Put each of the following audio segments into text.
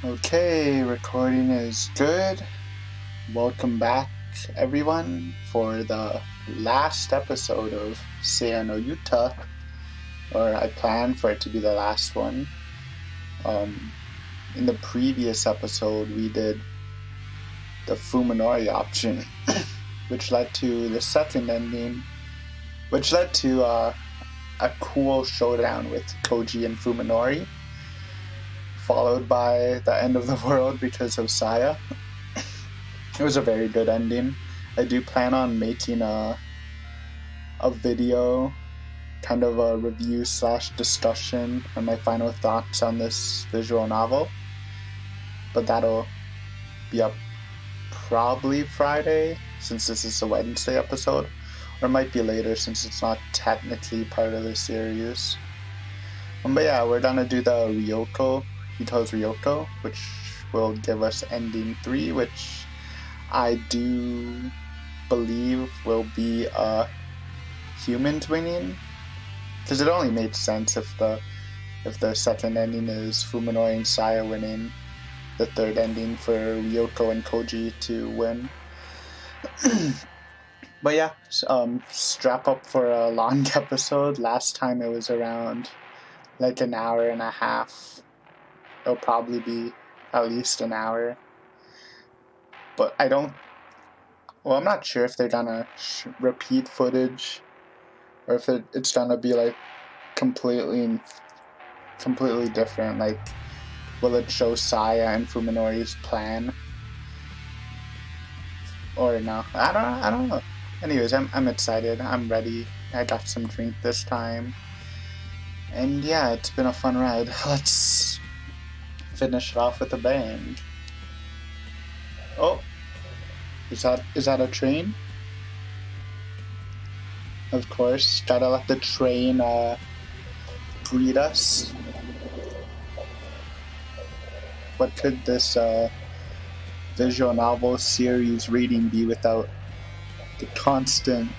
Okay, recording is good. Welcome back, everyone, for the last episode of Seiya no Yuta, or I plan for it to be the last one. In the previous episode, we did the Fuminori option, which led to the second ending, which led to a cool showdown with Koji and Fuminori, followed by the end of the world because of Saya. It was a very good ending. I do plan on making a video, kind of a review / discussion on my final thoughts on this visual novel. But that'll be up probably Friday, since this is a Wednesday episode. Or it might be later, since it's not technically part of the series. But yeah, we're gonna do the Ryoko, Hito's Ryoko, which will give us ending 3, which I do believe will be humans winning, because it only made sense if the second ending is Fuminori and Saya winning, the third ending for Ryoko and Koji to win. But yeah, strap up for a long episode. Last time it was around like an hour and a half. It'll probably be at least an hour. But I'm not sure if they're gonna repeat footage, or if it's gonna be like completely different. Like, will it show Saya and Fuminori's plan, or no? I don't know. Anyways, I'm excited. I'm ready. I got some drink this time, and yeah, it's been a fun ride. Let's finish it off with a bang. Oh. Is that a train? Of course, gotta let the train greet us. What could this visual novel series reading be without the constant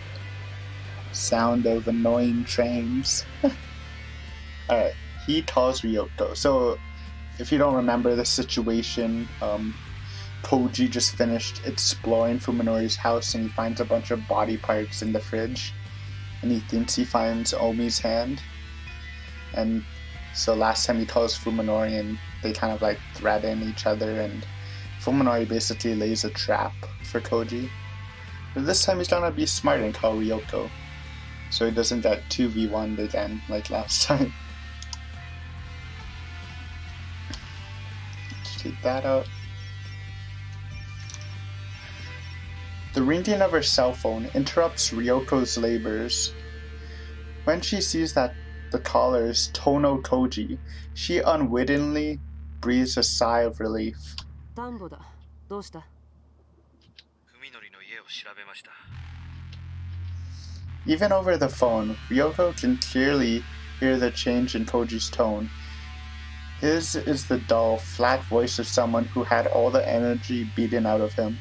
sound of annoying trains? Alright, he calls Ryoko. So, if you don't remember the situation, Koji just finished exploring Fuminori's house and he finds a bunch of body parts in the fridge, and he thinks he finds Omi's hand. And so last time he calls Fuminori and they kind of like threaten each other, and Fuminori basically lays a trap for Koji. But this time he's gonna be smart and call Ryoko, so he doesn't get 2v1'd again like last time. Let's take that out. The ringing of her cell phone interrupts Ryoko's labors. When she sees that the caller is Tono Koji, she unwittingly breathes a sigh of relief. Even over the phone, Ryoko can clearly hear the change in Koji's tone. His is the dull, flat voice of someone who had all the energy beaten out of him.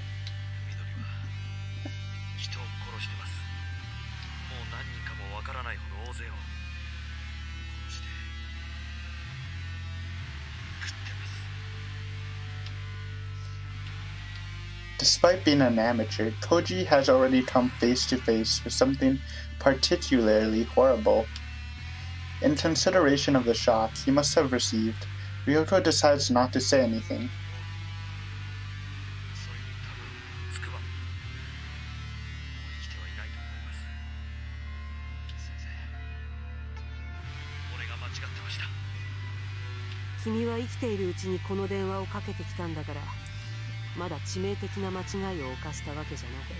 Despite being an amateur, Koji has already come face to face with something particularly horrible. In consideration of the shock he must have received, Ryoko decides not to say anything.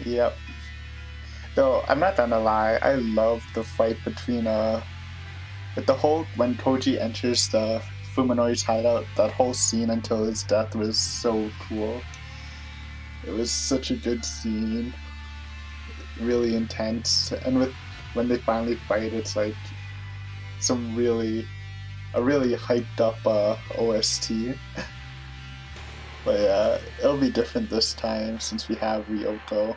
Yep. Though, I'm not gonna lie, I love the fight between, with the whole, when Koji enters the Fuminori's hideout, that whole scene until his death was so cool. It was such a good scene. Really intense. And when they finally fight, it's like a really hyped up OST. But yeah, it'll be different this time since we have Ryoko.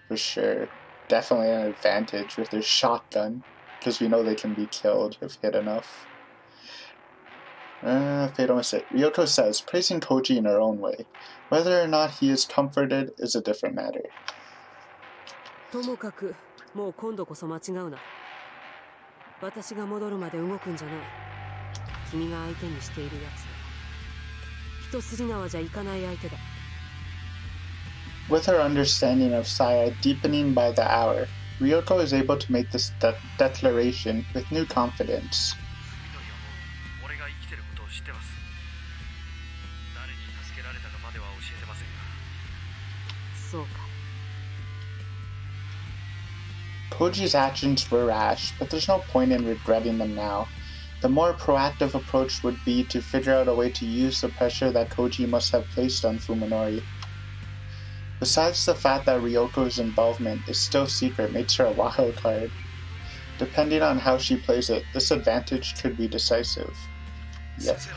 For sure. Definitely an advantage with their shotgun, because we know they can be killed if hit enough. Fatal mistake. Ryoko says, praising Koji in her own way. Whether or not he is comforted is a different matter. ともかくもう今度こそ間違うな。私が戻るまで動くんじゃない。君が相手にしているやつ。一筋縄じゃいかない相手だ。With her understanding of Saya deepening by the hour, Ryoko is able to make this declaration with new confidence. Koji's actions were rash, but there's no point in regretting them now. The more proactive approach would be to figure out a way to use the pressure that Koji must have placed on Fuminori. Besides the fact that Ryoko's involvement is still secret makes her a wild card. Depending on how she plays it, this advantage could be decisive. Yes.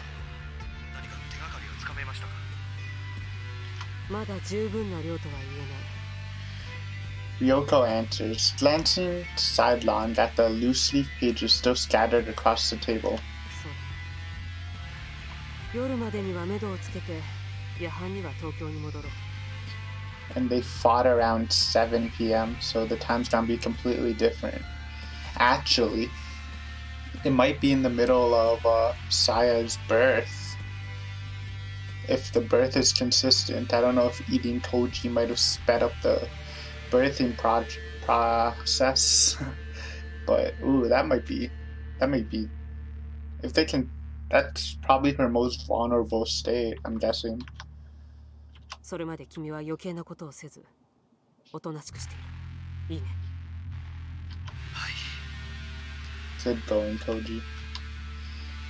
Ryoko answers, glancing sidelong at the loose-leaf pages still scattered across the table. And they fought around 7 p.m., so the time's gonna be completely different. Actually, it might be in the middle of Saya's birth. If the birth is consistent, I don't know if eating Koji might have sped up the birthing process. But ooh, that might be, if they can, that's probably her most vulnerable state, I'm guessing. それまで君は余計なことをせず、おとなしくしている。いいね。はい。Said going Koji.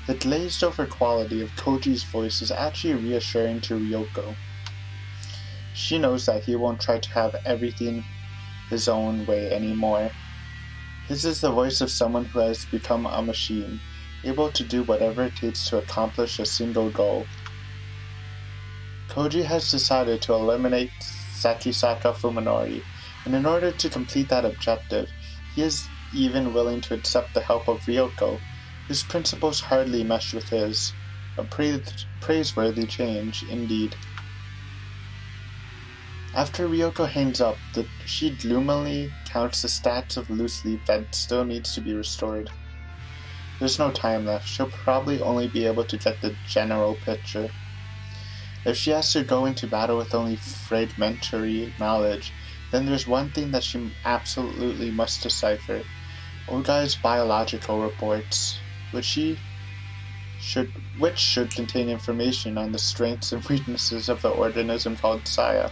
The glazed over quality of Koji's voice is actually reassuring to Ryoko. She knows that he won't try to have everything his own way anymore. His is the voice of someone who has become a machine, able to do whatever it takes to accomplish a single goal. Koji has decided to eliminate Sakisaka Fuminori, and in order to complete that objective, he is even willing to accept the help of Ryoko, whose principles hardly mesh with his. A praiseworthy change, indeed. After Ryoko hangs up, she gloomily counts the stacks of loose leaf that still needs to be restored. There's no time left. She'll probably only be able to get the general picture. If she has to go into battle with only fragmentary knowledge, then there's one thing that she absolutely must decipher. Ogai's biological reports, which should contain information on the strengths and weaknesses of the organism called Saya.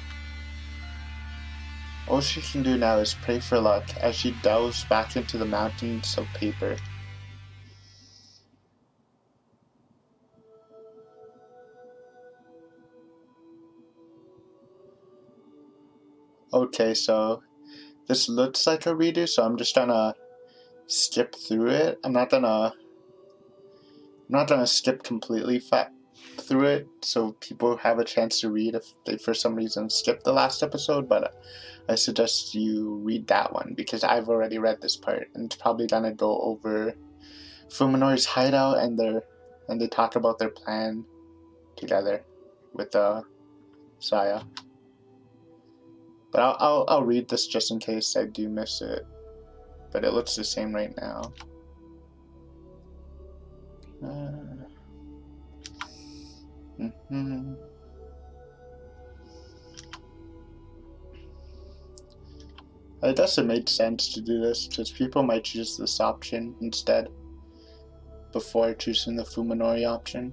All she can do now is pray for luck as she delves back into the mountains of paper. Okay, so this looks like a redo, so I'm just gonna skip through it. I'm not gonna skip completely through it, so people have a chance to read if they for some reason skipped the last episode, but I suggest you read that one because I've already read this part, and it's probably gonna go over Fuminori's hideout and they talk about their plan together with Saya. But I'll read this just in case I do miss it. But it looks the same right now. I guess it made sense to do this because people might choose this option instead before choosing the Fuminori option.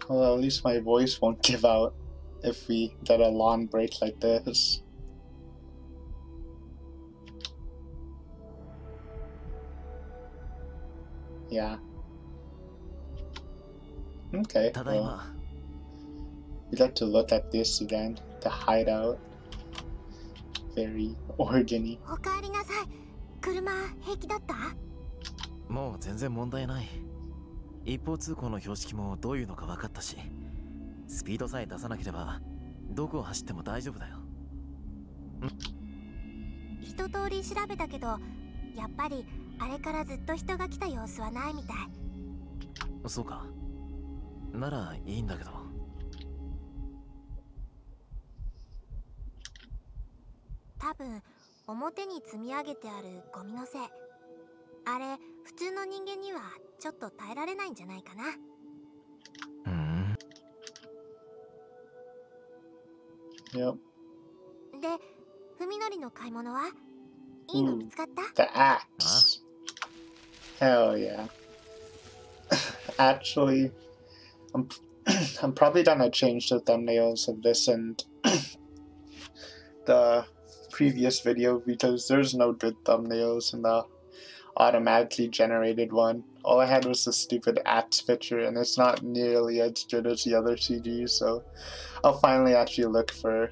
Well, at least my voice won't give out if we get a long break like this. Yeah. Okay. Well. We like to look at this again. The hideout. Very organy. おかえりなさい。車平気だった？もう全然問題ない。一方通行の標識もどういうのか分かったし、スピードさえ出さなければどこを走っても大丈夫だよ。一通り調べたけど、やっぱりあれからずっと人が来た様子はないみたい。そうか。ならいいんだけど。多分表に積み上げてあるゴミのせい。あれ普通の人間にはちょっと耐えられないんじゃないかな。Yep. で、文則の買い物はいいの見つかった？ The axe. Hell yeah. Actually, I'm probably gonna change the thumbnails of this and the previous video because there's no good thumbnails in the automatically generated one. All I had was the stupid axe picture and it's not nearly as good as the other CGs, so I'll finally actually look for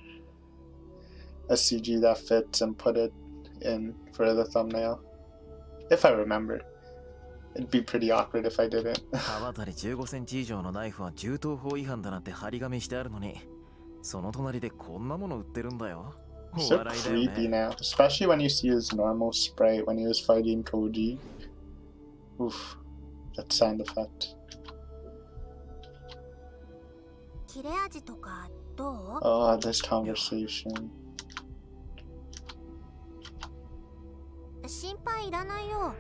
a CG that fits and put it in for the thumbnail. If I remember. It'd be pretty awkward if I didn't. 刃渡り15センチ以上のナイフは銃刀法違反だなんて張り紙してあるのに、その隣でこんなもの売ってるんだよ。 So creepy now, especially when you see his normal sprite when he was fighting Koji. Oof, that sound effect. 切れ味とかどう？ Oh, this conversation. 心配いらないよ。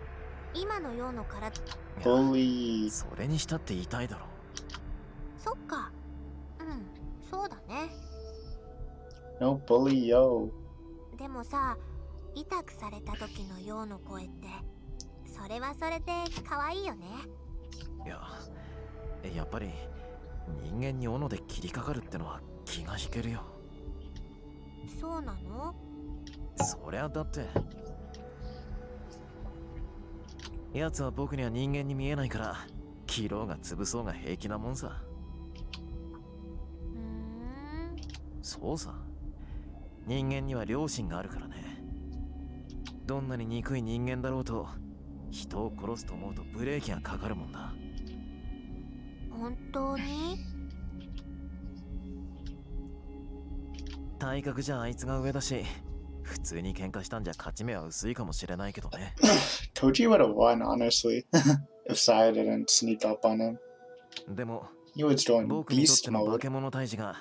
今のようの体。Bully. それにしたって痛いだろ。そっか。うん、そうだね。No bully, yo. でもさ、痛くされた時のようの声って、それはそれで可愛いよね。いや、やっぱり人間に斧で切りかかるってのは気が引けるよ。そうなの？そりゃだって。奴は僕には人間に見えないから、切ろうが潰そうが平気なもんさ。そうさ。人間には良心があるからね。どんなに憎い人間だろうと、人を殺すと思うとブレーキがかかるもんだ。本当に？体格じゃあいつが上だし、普通に喧嘩したんじゃ勝ち目は薄いかもしれないけどね。Koji would have won, honestly, if Saya didn't sneak up on him. でも、 He was doing 僕にとっ beast ての化 mode. け物退治が、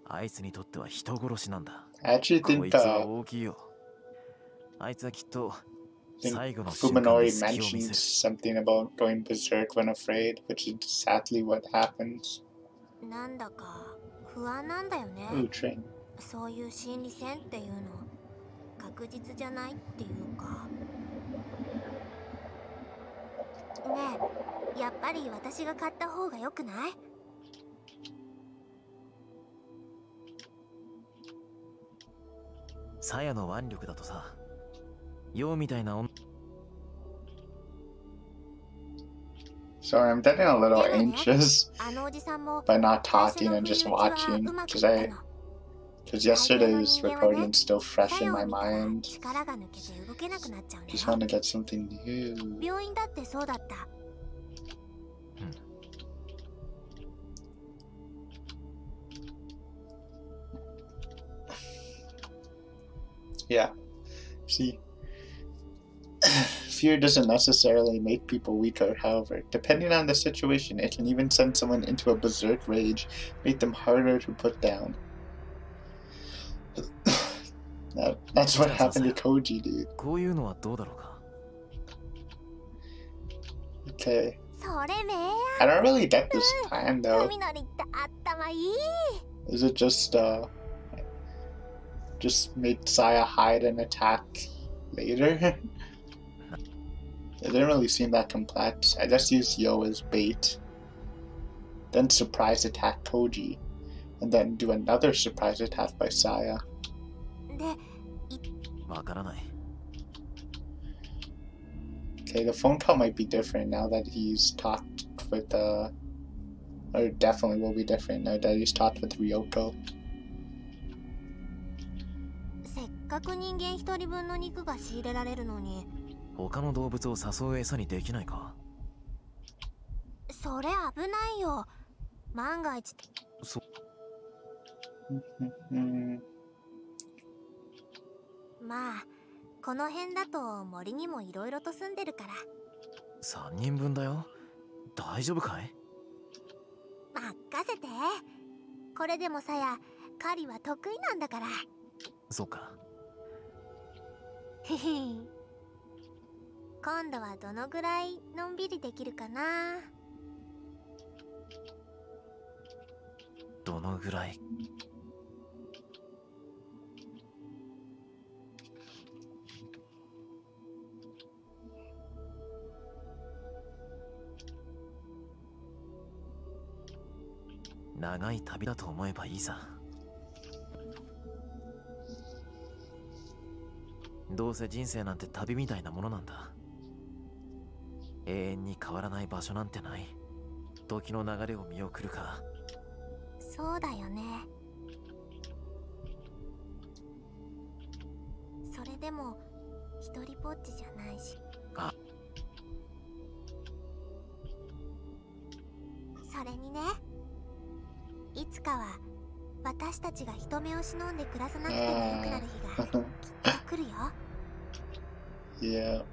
あいつにとっては人殺しなんだ。 I actually こ think いつは大きいよ。あいつはきっと 最後の瞬間 Fuminori に隙を見 mentioned せる。 something about going berserk when afraid, which is exactly what happens. なんだか不安なんだよね。 Ooh, train. そういう心理戦っていうの確実じゃないっていうか。ねえ、やっぱり私が買った方が良くない？サヤの腕力だとさ、ヨウみたいな女。 Sorry, I'm getting a little でもね、 anxious あのおじさんも by not 最初 talking の and 不意 just 打ちは watching うまくいったの。 because yesterday's 大抵の人間はね、 recording's still fresh 作 in 用 my を見たら mind. 力が抜けて動けなくなっちゃうんだ Just よ。 want to get something new. 病院だってそうだった。Yeah. See, fear doesn't necessarily make people weaker, however. Depending on the situation, it can even send someone into a berserk rage, make them harder to put down. That's what happened to Koji, dude. こういうのはどうだろうか。 Okay. それめえ I don't really get this plan, や。 though. 海のりって頭いい。 Is it just make Saya hide and attack later? It didn't really seem that complex. I just used Yo as bait. Then surprise attack Koji. And then do another surprise attack by Saya. で、わからない。 Okay, the phone call might be different now that he's talked with or definitely will be different now that he's talked with Ryoko. せっかく人間一人分の肉が仕入れられるのに、他の動物を誘う餌にできないか？それ危ないよ。万が一。そまあこの辺だと森にもいろいろと住んでるから。3人分だよ。大丈夫かい？任せて。これでもさや狩りは得意なんだから。そうか。へへ今度はどのぐらいのんびりできるかな。どのぐらい？長い旅だと思えばいいさ。どうせ人生なんて旅みたいなものなんだ。永遠に変わらない場所なんてない。時の流れを見送るか。そうだよね。それでも一人ぼっちじゃないし。あ、それにね、いつかは私たちが人目を忍んで暮らさなくてもよくなる日がきっと来るよ。Yeah.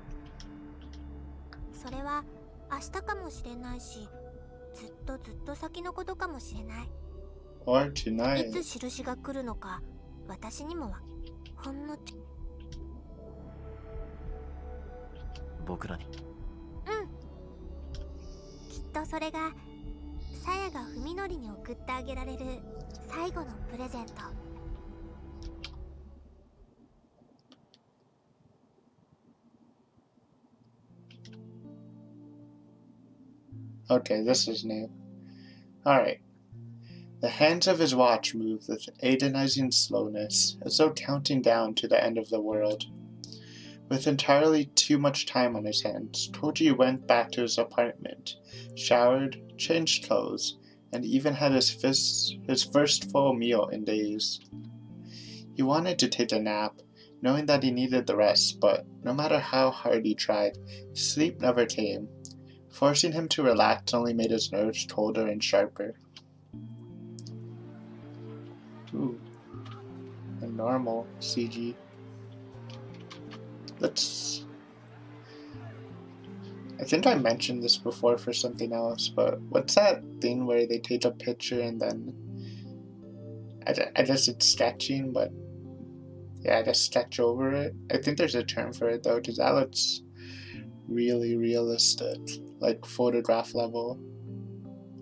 それは明日かもしれないし、ずっと先のことかもしれない。Or い tonight. つ印が来るのか私にもはほんの僕らに。きっとそれがさやが文則に送ってあげられる最後のプレゼント。Okay, this is new. Alright. The hands of his watch moved with agonizing slowness, as though counting down to the end of the world. With entirely too much time on his hands, Toji went back to his apartment, showered, changed clothes, and even had his first full meal in days. He wanted to take a nap, knowing that he needed the rest, but no matter how hard he tried, sleep never came. Forcing him to relax only made his nerves colder and sharper. Ooh. A normal CG. I think I mentioned this before for something else, but what's that thing where they take a picture and then I guess it's sketching, but yeah, I just sketch over it. I think there's a term for it though, because that looks really realistic, like photograph level.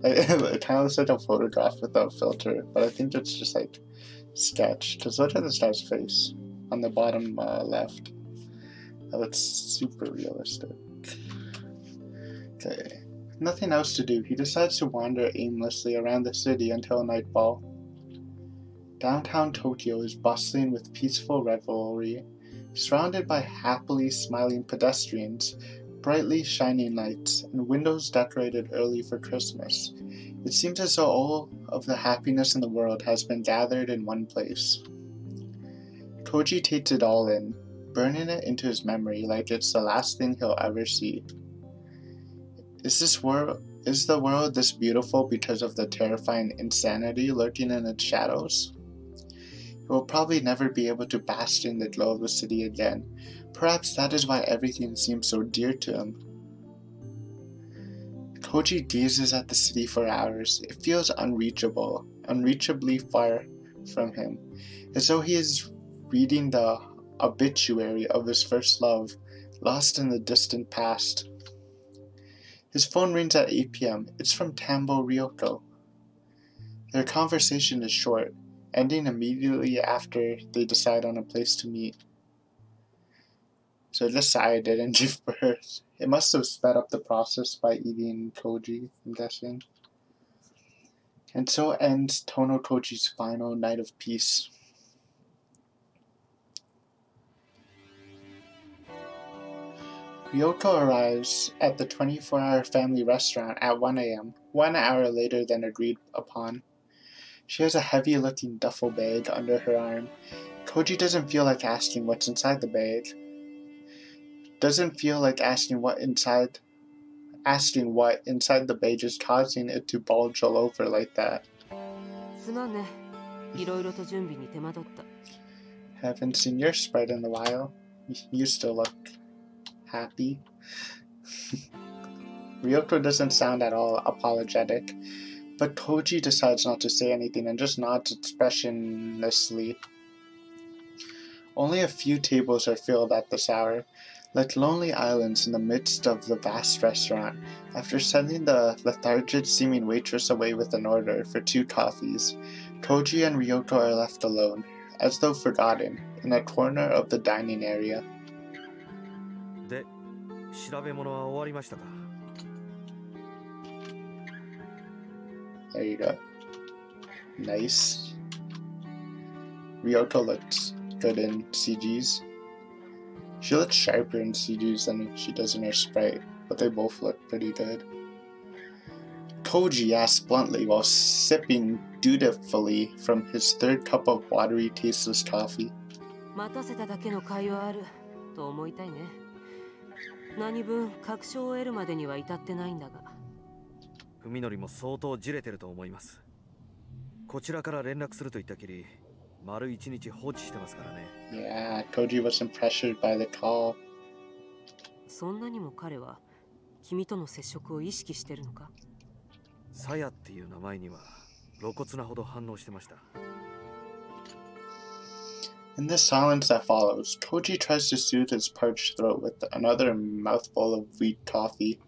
It kind of looks like a photograph without filter, but I think it's just like sketch. Because look at this guy's face on the bottom left. That looks super realistic. Okay, nothing else to do. He decides to wander aimlessly around the city until nightfall. Downtown Tokyo is bustling with peaceful revelry, surrounded by happily smiling pedestrians, brightly shining lights, and windows decorated early for Christmas. It seems as though all of the happiness in the world has been gathered in one place. Koji takes it all in, burning it into his memory like it's the last thing he'll ever see. Is the world this beautiful because of the terrifying insanity lurking in its shadows? He will probably never be able to bask in the glow of the city again. Perhaps that is why everything seems so dear to him. Koji gazes at the city for hours. It feels unreachable, unreachably far from him, as though he is reading the obituary of his first love, lost in the distant past. His phone rings at 8 p.m. It's from Tambo Ryoko. Their conversation is short, ending immediately after they decide on a place to meet. So this Saya didn't give birth. It must have sped up the process by eating Koji, I'm guessing. And so ends Tono Koji's final night of peace. Ryoko arrives at the 24-hour family restaurant at 1 a.m. 1 hour later than agreed upon. She has a heavy-looking duffel bag under her arm. Koji doesn't feel like asking what's inside the bag. Doesn't feel like asking what inside the bag is causing it to bulge all over like that. Haven't seen your sprite in a while. You still look happy. Ryoko doesn't sound at all apologetic, but Koji decides not to say anything and just nods expressionlessly. Only a few tables are filled at this hour, like lonely islands in the midst of the vast restaurant. After sending the lethargic-seeming waitress away with an order for 2 coffees, Koji and Ryoko are left alone, as though forgotten, in a corner of the dining area. There you go. Nice. Ryoko looks good in CGs. She looks sharper in CGs than she does in her sprite, but they both look pretty good. Koji asks bluntly while sipping dutifully from his 3rd cup of watery, tasteless coffee. Yeah, Koji wasn't pressured by the call. In the silence that follows, Koji tries to soothe his parched throat with another mouthful of weak coffee.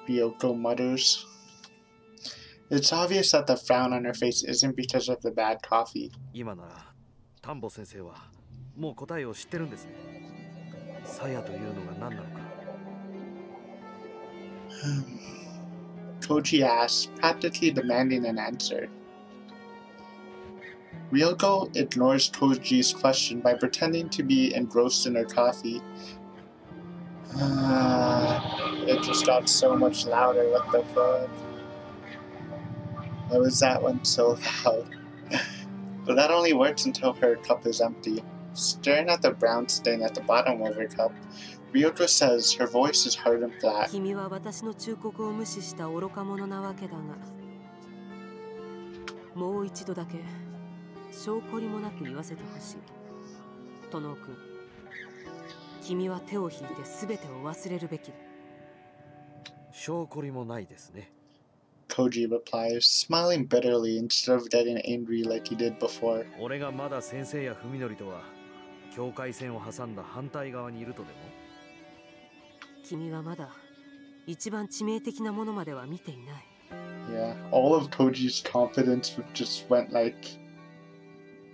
Ryoko mutters. It's obvious that the frown on her face isn't because of the bad coffee. Koji asks, practically demanding an answer. Ryoko ignores Koji's question by pretending to be engrossed in her coffee. It just got so much louder, what the fuck? Why was that one so loud? But that only works until her cup is empty. Staring at the brown stain at the bottom of her cup, Ryoko says, her voice is hard and flat. Koji replies, smiling bitterly instead of getting angry like he did before. Yeah, all of Koji's confidence just went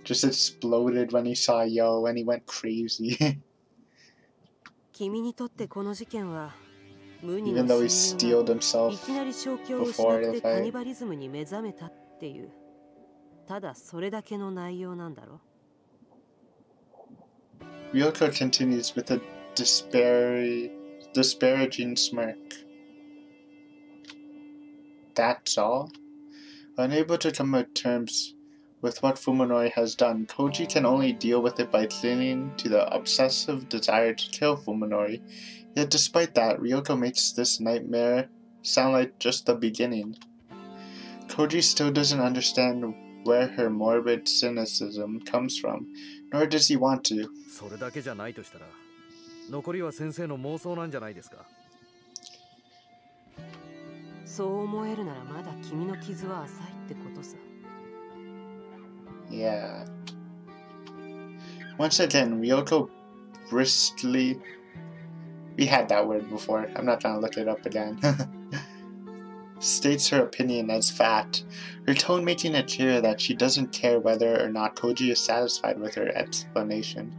just exploded when he saw Yo and he went crazy. Even though he steeled himself before the fight. Ryoko continues with a disparaging smirk. That's all? Unable to come to terms with what Fuminori has done, Koji can only deal with it by clinging to the obsessive desire to kill Fuminori. Yet despite that, Ryoko makes this nightmare sound like just the beginning. Koji still doesn't understand where her morbid cynicism comes from, nor does he want to. Yeah. Once again, Ryoko briskly... We had that word before, I'm not trying to look it up again. States her opinion as fact, her tone making it clear that she doesn't care whether or not Koji is satisfied with her explanation.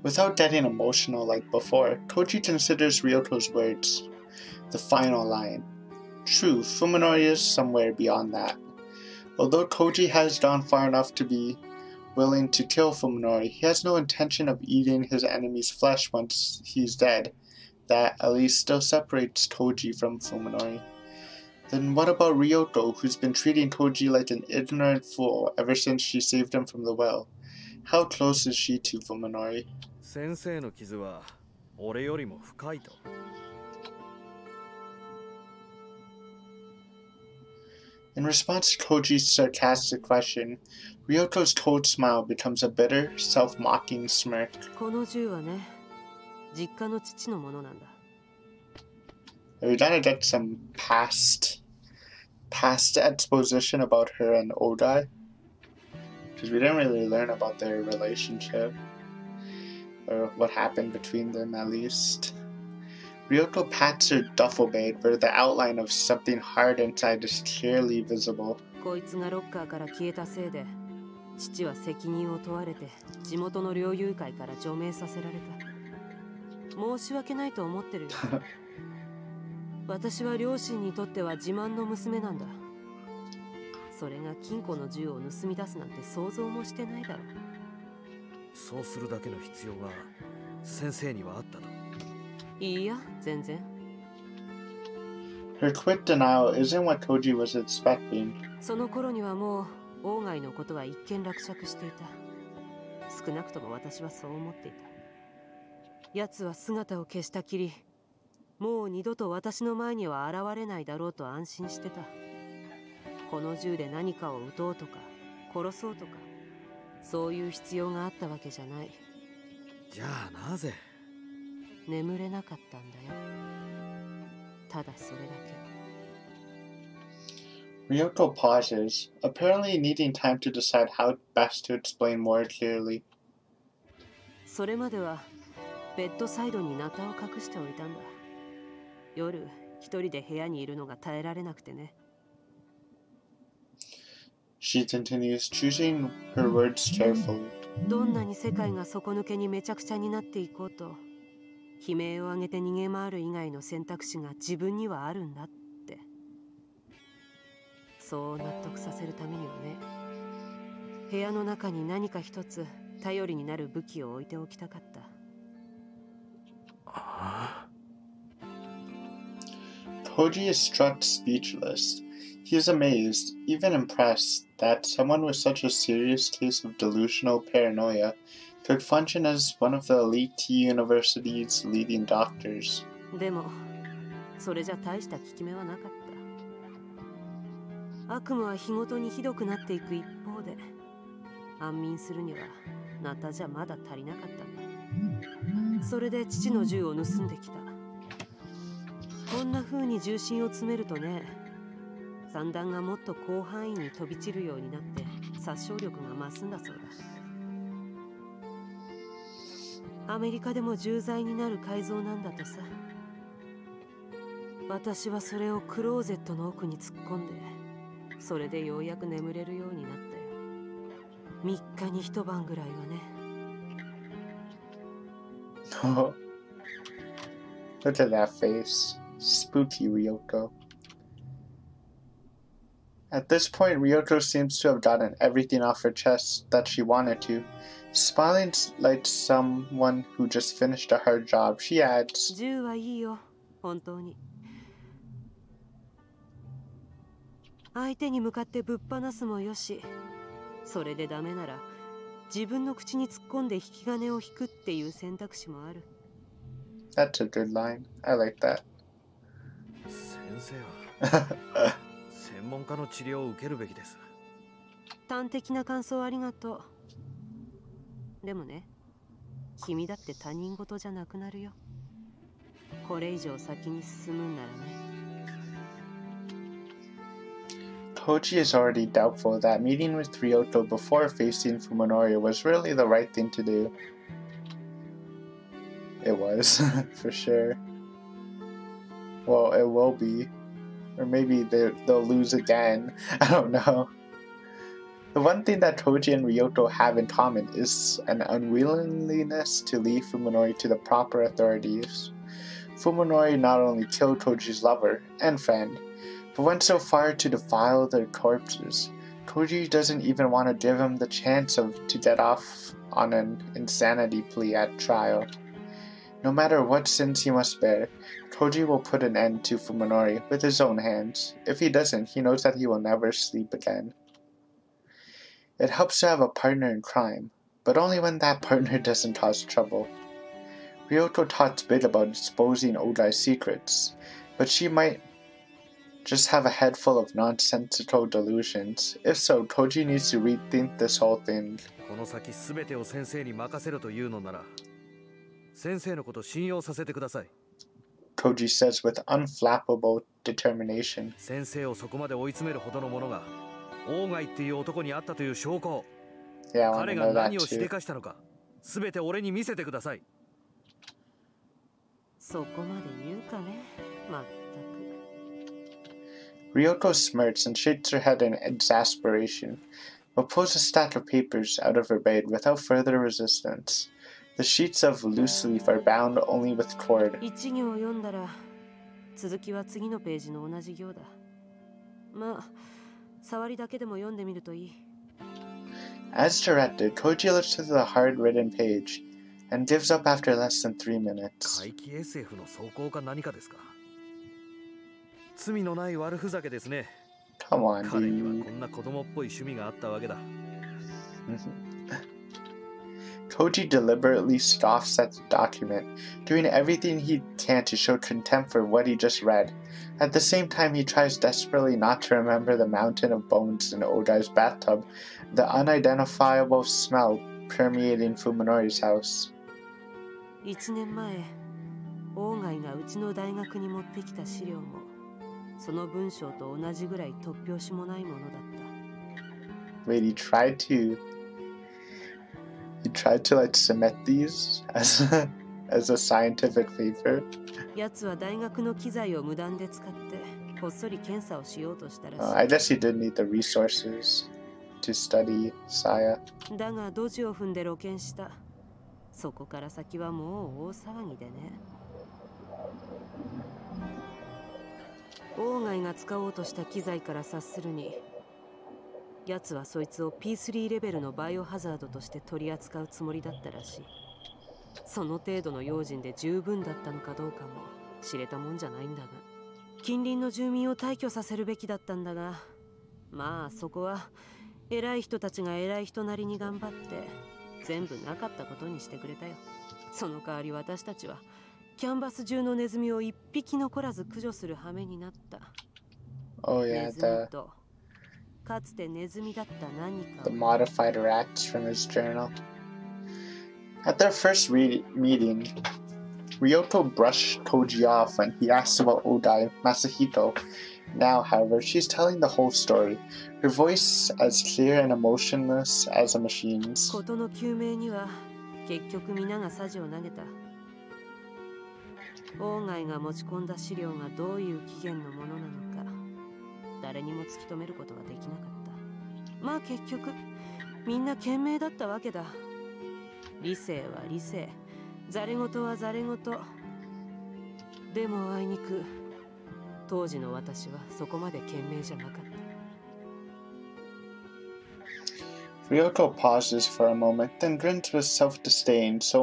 Without getting emotional like before, Koji considers Ryoko's words, the final line. True, Fuminori is somewhere beyond that. Although Koji has gone far enough to be willing to kill Fuminori, he has no intention of eating his enemy's flesh once he's dead. That at least still separates Koji from Fuminori. Then what about Ryoko, who's been treating Koji like an ignorant fool ever since she saved him from the well? How close is she to Fuminori? 先生の傷は俺よりも深いと。In response to Koji's sarcastic question, Ryoko's cold smile becomes a bitter, self-mocking smirk. この銃はね、実家の父のものなんだ。We gotta get some past exposition about her and Odai, because we didn't really learn about their relationship, or what happened between them at least. Ryoko pats her duffel bag where the outline of something hard inside is clearly visible. こいつがロッカーから消えたせいで、父は責任を問われて地元の猟友会から除名させられた。申し訳ないと思ってるよ。私は両親にとっては自慢の娘なんだ。それが金庫の銃を盗み出すなんて想像もしてないだろう。そうするだけの必要が先生にはあったと。いいや、全然。Her quick denial isn't what Koji was expecting. その頃にはもう王外のことは一見落着していた。少なくとも私はそう思っていた。奴は姿を消したきり、もう二度と私の前には現れないだろうと安心してた。この銃で何かを撃とうとか殺そうとか、そういう必要があったわけじゃない。じゃあなぜ？眠れなかったんだよ。ただそれだけ。Ryoko pauses, apparently needing time to decide how best to explain more clearly. それまではベッドサイドにナタを隠しておいたんだ。夜一人で部屋にいるのが耐えられなくてね。She continues, choosing her words carefully. どんなに世界が底抜けにめちゃくちゃになっていこうと、悲鳴を上げて逃げ回る以外の選択肢が自分にはあるんだって。そう納得させるためにはね、部屋の中に何か一つ頼りになる武器を置いておきたかった。Koji is struck speechless. He is amazed, even impressed, that someone with such a serious case of delusional paranoia could function as one of the elite T University's leading doctors. でも、それじゃ大した効き目はなかった。悪夢は日ごとにひどくなっていく一方で、安眠するにはナタじゃまだ足りなかったんだ。それで父の銃を盗んできた。こんな風に重心を詰めるとね、散弾がもっと広範囲に飛び散るようになって殺傷力が増すんだそうだ。アメリカでも重罪になる改造なんだとさ。私はそれをクローゼットの奥に突っ込んで、それでようやく眠れるようになったよ。3日に一晩ぐらいはね。Oh, look at that face. Spooky Ryoko. At this point, Ryoko seems to have gotten everything off her chest that she wanted to. Smiling like someone who just finished a hard job, she adds, 銃はいいよ、本当に。相手に向かってぶっ放すもよし、それでダメなら自分の口に突っ込んで引き金を引くっていう選択肢もある。That's a good line. I like that. 先生は専門家の治療を受けるべきです。端的な感想ありがとう。でもね、君だって他人事じゃなくなるよ。これ以上先に進むんならね。Koji is already doubtful that meeting with Ryoko before facing Fuminori was really the right thing to do. It was, for sure. Well, it will be. Or maybe they'll lose again. I don't know. The one thing that Koji and Ryoko have in common is an unwillingness to leave Fuminori to the proper authorities. Fuminori not only killed Toji's lover and friend, but went so far to defile their corpses. Toji doesn't even want to give him the chance to get off on an insanity plea at trial. No matter what sins he must bear, Toji will put an end to Fuminori with his own hands. If he doesn't, he knows that he will never sleep again. It helps to have a partner in crime, but only when that partner doesn't cause trouble. Ryoto talks big about exposing Odai's secrets, but she might just have a head full of nonsensical delusions. If so, Toji needs to rethink this whole thing. この先すべてを先生に任せるというのなら、先生のことを信用させてください。 Toji says with unflappable determination. 先生をそこまで追い詰めるほどのものが、オーガイっていう男にあったという証拠。 Yeah, I want 彼 to が know that 何をし too. でかしたのか、すべて俺に見せてください。そこまで言うかね、まったく。 Ryoko smirks and shakes her head in exasperation, but pulls a stack of papers out of her bag without further resistance. The sheets of loose leaf are bound only with cord. 一行読んだら続きは次のページの同じ行だ。まあ、触りだけでも読んでみるといい。 As directed, Koji looks to the hard-written page and gives up after less than 3 minutes. 怪奇 SF の走行か何かですか。罪のない悪ふざけですね。 Come on, 彼には dude. こんな子供っぽい趣味があったわけだ。 Koji deliberately scoffs at the document, doing everything he can to show contempt for what he just read. At the same time, he tries desperately not to remember the mountain of bones in Odai's bathtub, the unidentifiable smell permeating Fuminori's house. 1年前、オーガイがうちの大学に持ってきた資料も、その文章と同じぐらい突拍子もないものだった。 Wait, he tried to like submit these as a scientific paper. やつは大学の機材を無断で使ってこっそり検査をしようとしたらしい。 I guess he did need the resources to study Saya. だがドジを踏んで露見した。そこから先はもう大騒ぎでね。オーガイが使おうとした機材から察するに、奴はそいつを P3 レベルのバイオハザードとして取り扱うつもりだったらしい。その程度の用心で十分だったのかどうかも知れたもんじゃないんだが、近隣の住民を退去させるべきだったんだが、まあそこは偉い人たちが偉い人なりに頑張って全部なかったことにしてくれたよ。その代わり私たちはキャンバス中のネズミを一匹残らず駆除する羽目になった。 Oh ネ yeah, ズミとかつてネズミだった何か the modified rats from his journal. At their first meeting, Ryoto brushed Toji off when he asked about Odai Masahito. Now, however, she's telling the whole story, her voice as clear and emotionless as a machine's. 事の究明には結局皆がサジを投げた。オーガイが持ち込んだ資料がどういう起源のものなのか誰にも突き止めることができなかった。まあ結局みんな賢明だったわけだ。理性は理性、ざれ言はざれ言。でもあいにく当時の私はそこまで賢明じゃなかった。 Ryoto pauses for a moment, then grins with self-disdain so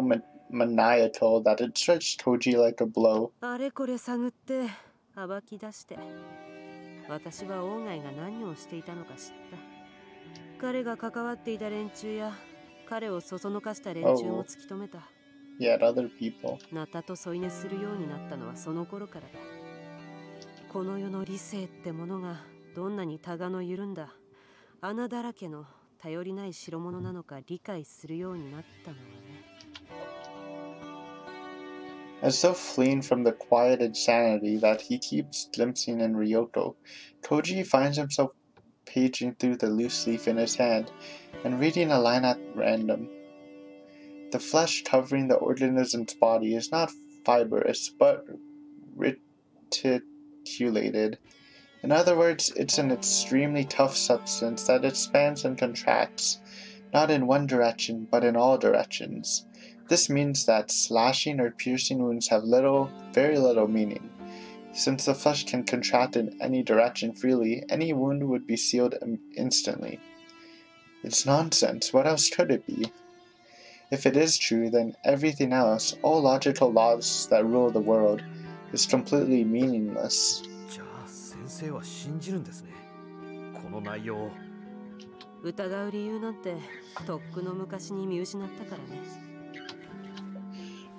maniacal that it strikes Toji like a blow. あれこれ探って暴き出して、私はオーガイが何をしていたのか知った。彼が関わっていた連中や彼をそそのかした連中も突き止めた。Yet other people. ナタと添い寝するようになったのはその頃からだ。この世の理性ってものがどんなにタガの緩んだ穴だらけの頼りない代物なのか理解するようになったのはね。As though fleeing from the quiet insanity that he keeps glimpsing in Ryoto, Toji finds himself paging through the loose leaf in his hand and reading a line at random. The flesh covering the organism's body is not fibrous, but reticulated. In other words, it's an extremely tough substance that expands and contracts, not in one direction, but in all directions. This means that slashing or piercing wounds have very little meaning. Since the flesh can contract in any direction freely, any wound would be sealed instantly. It's nonsense. What else could it be? If it is true, then everything else, all logical laws that rule the world, is completely meaningless. じゃあ先生は信じるんですね。この内容を。疑う理由なんてとっくの昔に見失ったからね。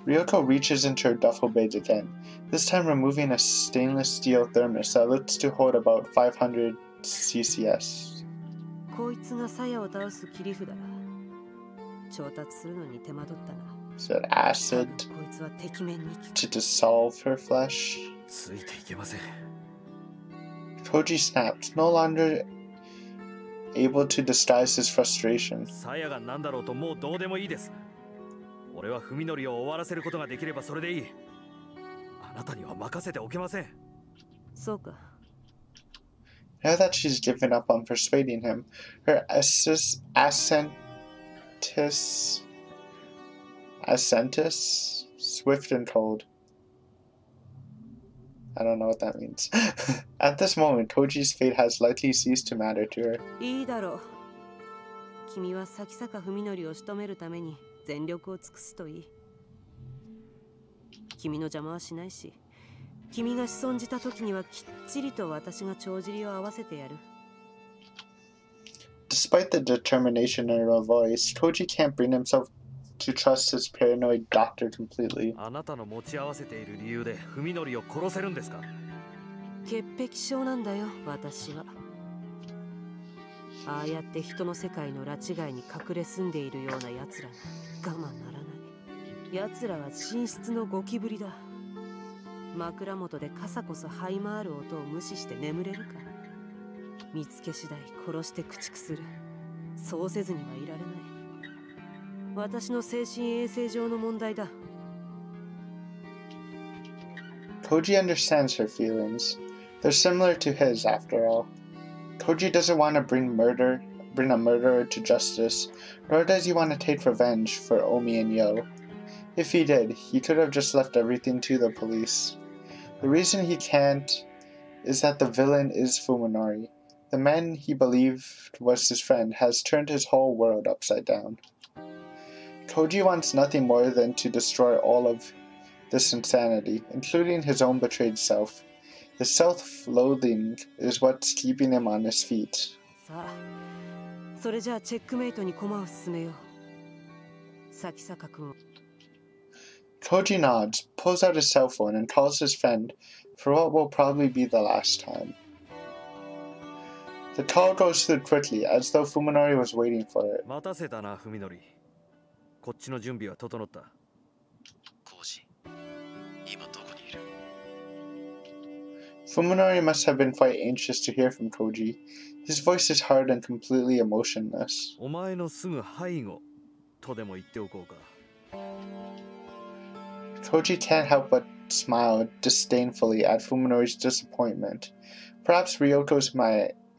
Ryoko reaches into her duffel bag again, this time removing a stainless steel thermos that looks to hold about 500 CCS. こいつが鞘を倒す切り札だ。調達するのに手間取ったな。Said acid こいつは敵面に to dissolve her flesh. ついていけません。Koji snapped, no longer able to disguise his frustration. 鞘が何だろうともうどうでもいいです。俺は文則を終わらせることができればそれでいい。あなたには任せておけません。そうか。Now that she's given up on persuading him, her assentus, swift and cold. I don't know what that means. At this moment, Koji's fate has likely ceased to matter to her. いいだろう。君は先坂文則を仕留めるために全力を尽くすといい。君の邪魔はしないし、君が仕損じた時にはきっちりと私が帳尻を合わせてやる。Despite the determination in her voice, Koji can't bring himself to trust his paranoid doctor completely. あなたの持ち合わせている理由で文則を殺せるんですか？潔癖症なんだよ、私は。ああやって人の世界の拉致外に隠れ住んでいるような奴らが我慢ならない。奴らは寝室のゴキブリだ。枕元でカサコソ這い回る音を無視して眠れるか。見つけ次第殺して駆逐する。そうせずにはいられない。私の精神衛生上の問題だ。Koji understands her feelings. They're similar to his, after all. Koji doesn't want to bring a murderer to justice, nor does he want to take revenge for Omi and Yo. If he did, he could have just left everything to the police. The reason he can't is that the villain is Fuminori. The man he believed was his friend has turned his whole world upside down. Koji wants nothing more than to destroy all of this insanity, including his own betrayed self. His self-loathing is what's keeping him on his feet. さあ、それじゃあチェックメイトに駒を進めよう。先坂君。Koji nods, pulls out his cell phone, and calls his friend for what will probably be the last time. The call goes through quickly, as though Fuminori was waiting for it. 待たせたな、文則。こっちの準備は整った。コウジ、今どこにいる？ Fuminori must have been quite anxious to hear from Koji. His voice is hard and completely emotionless. お前のすぐ背後とでも言っておこうか。Koji can't help but smile disdainfully at Fuminori's disappointment. Perhaps Ryoko's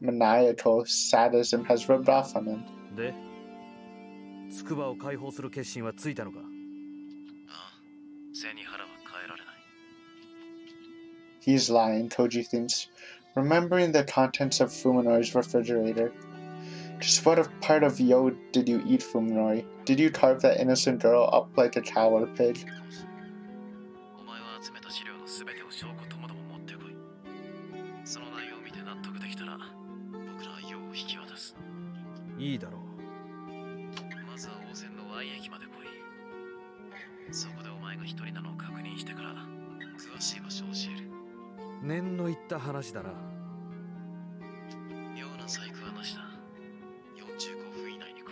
maniacal sadism has rubbed off on him. で、筑波を解放する決心はついたのか？ああ、背に腹は変えられない。He's lying, Koji thinks, remembering the contents of Fuminori's refrigerator. Just what part of Yo did you eat, Fuminori? Did you carve that innocent girl up like a cow or pig? お前は集めた資料のすべてを証拠ともども持ってこい。その内容を見て納得できたら、僕らはYoを引き渡す。いいだろう。まずは応戦の Y 駅まで来い。そこでお前が一人なのを確認してから詳しい場所を教える。念の言った話だな。妙な細工はなしだ。45分以内に来い。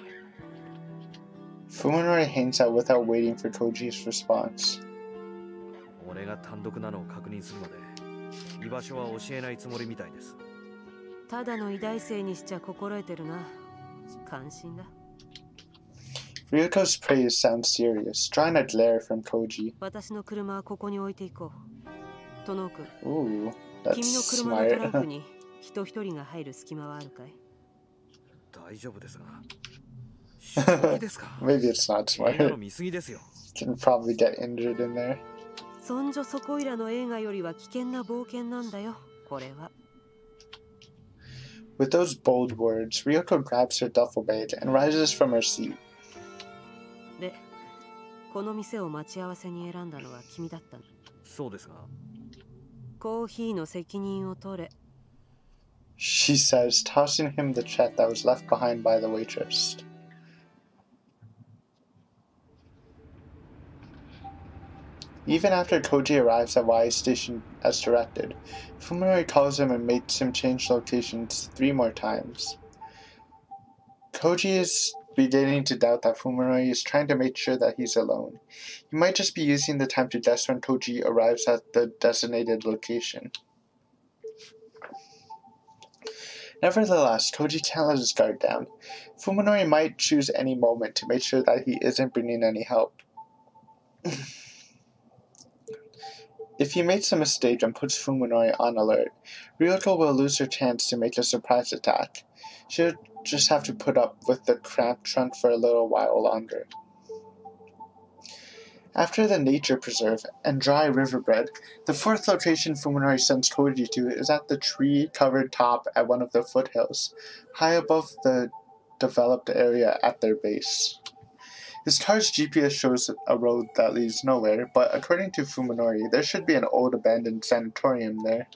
Fuminori hangs out without waiting for Koji's response. 俺が単独なのを確認するまで居場所は教えないつもりみたいです。ただの偉大生にしちゃ心得てるな。感心だ。Ryoko's praise sounds serious, drawing a glare from Koji. 私の車はここに置いていこう。トノー君。Ooh, 君の that's 車のトランク smart. に人一人が入る隙間はあるかい？大丈夫ですが。正気ですか？ Maybe it's not 映画の smart. 見過ぎですよ。Can probably get injured in there. そんじょそこいらの映画よりは危険な冒険なんだよ、これは。With those bold words, Ryoko grabs her duffel bag and rises from her seat. で、この店を待ち合わせに選んだのは君だったの。そうですが。コーヒーの責任を取れ。She says, tossing him the check that was left behind by the waitress. Even after Koji arrives at Y Station as directed, Fuminori calls him and makes him change locations 3 more times. Koji is beginning to doubt that Fuminori is trying to make sure that he's alone. He might just be using the time to guess when Koji arrives at the designated location. Nevertheless, Koji can't let his guard down. Fuminori might choose any moment to make sure that he isn't bringing any help. If he makes a mistake and puts Fuminori on alert, Ryoko will lose her chance to make a surprise attack. She'll just have to put up with the cramped trunk for a little while longer. After the nature preserve and dry riverbed, the 4th location Fuminori sends Koji to is at the tree-covered top at one of the foothills, high above the developed area at their base. His car's GPS shows a road that leads nowhere, but according to Fuminori, there should be an old abandoned sanatorium there.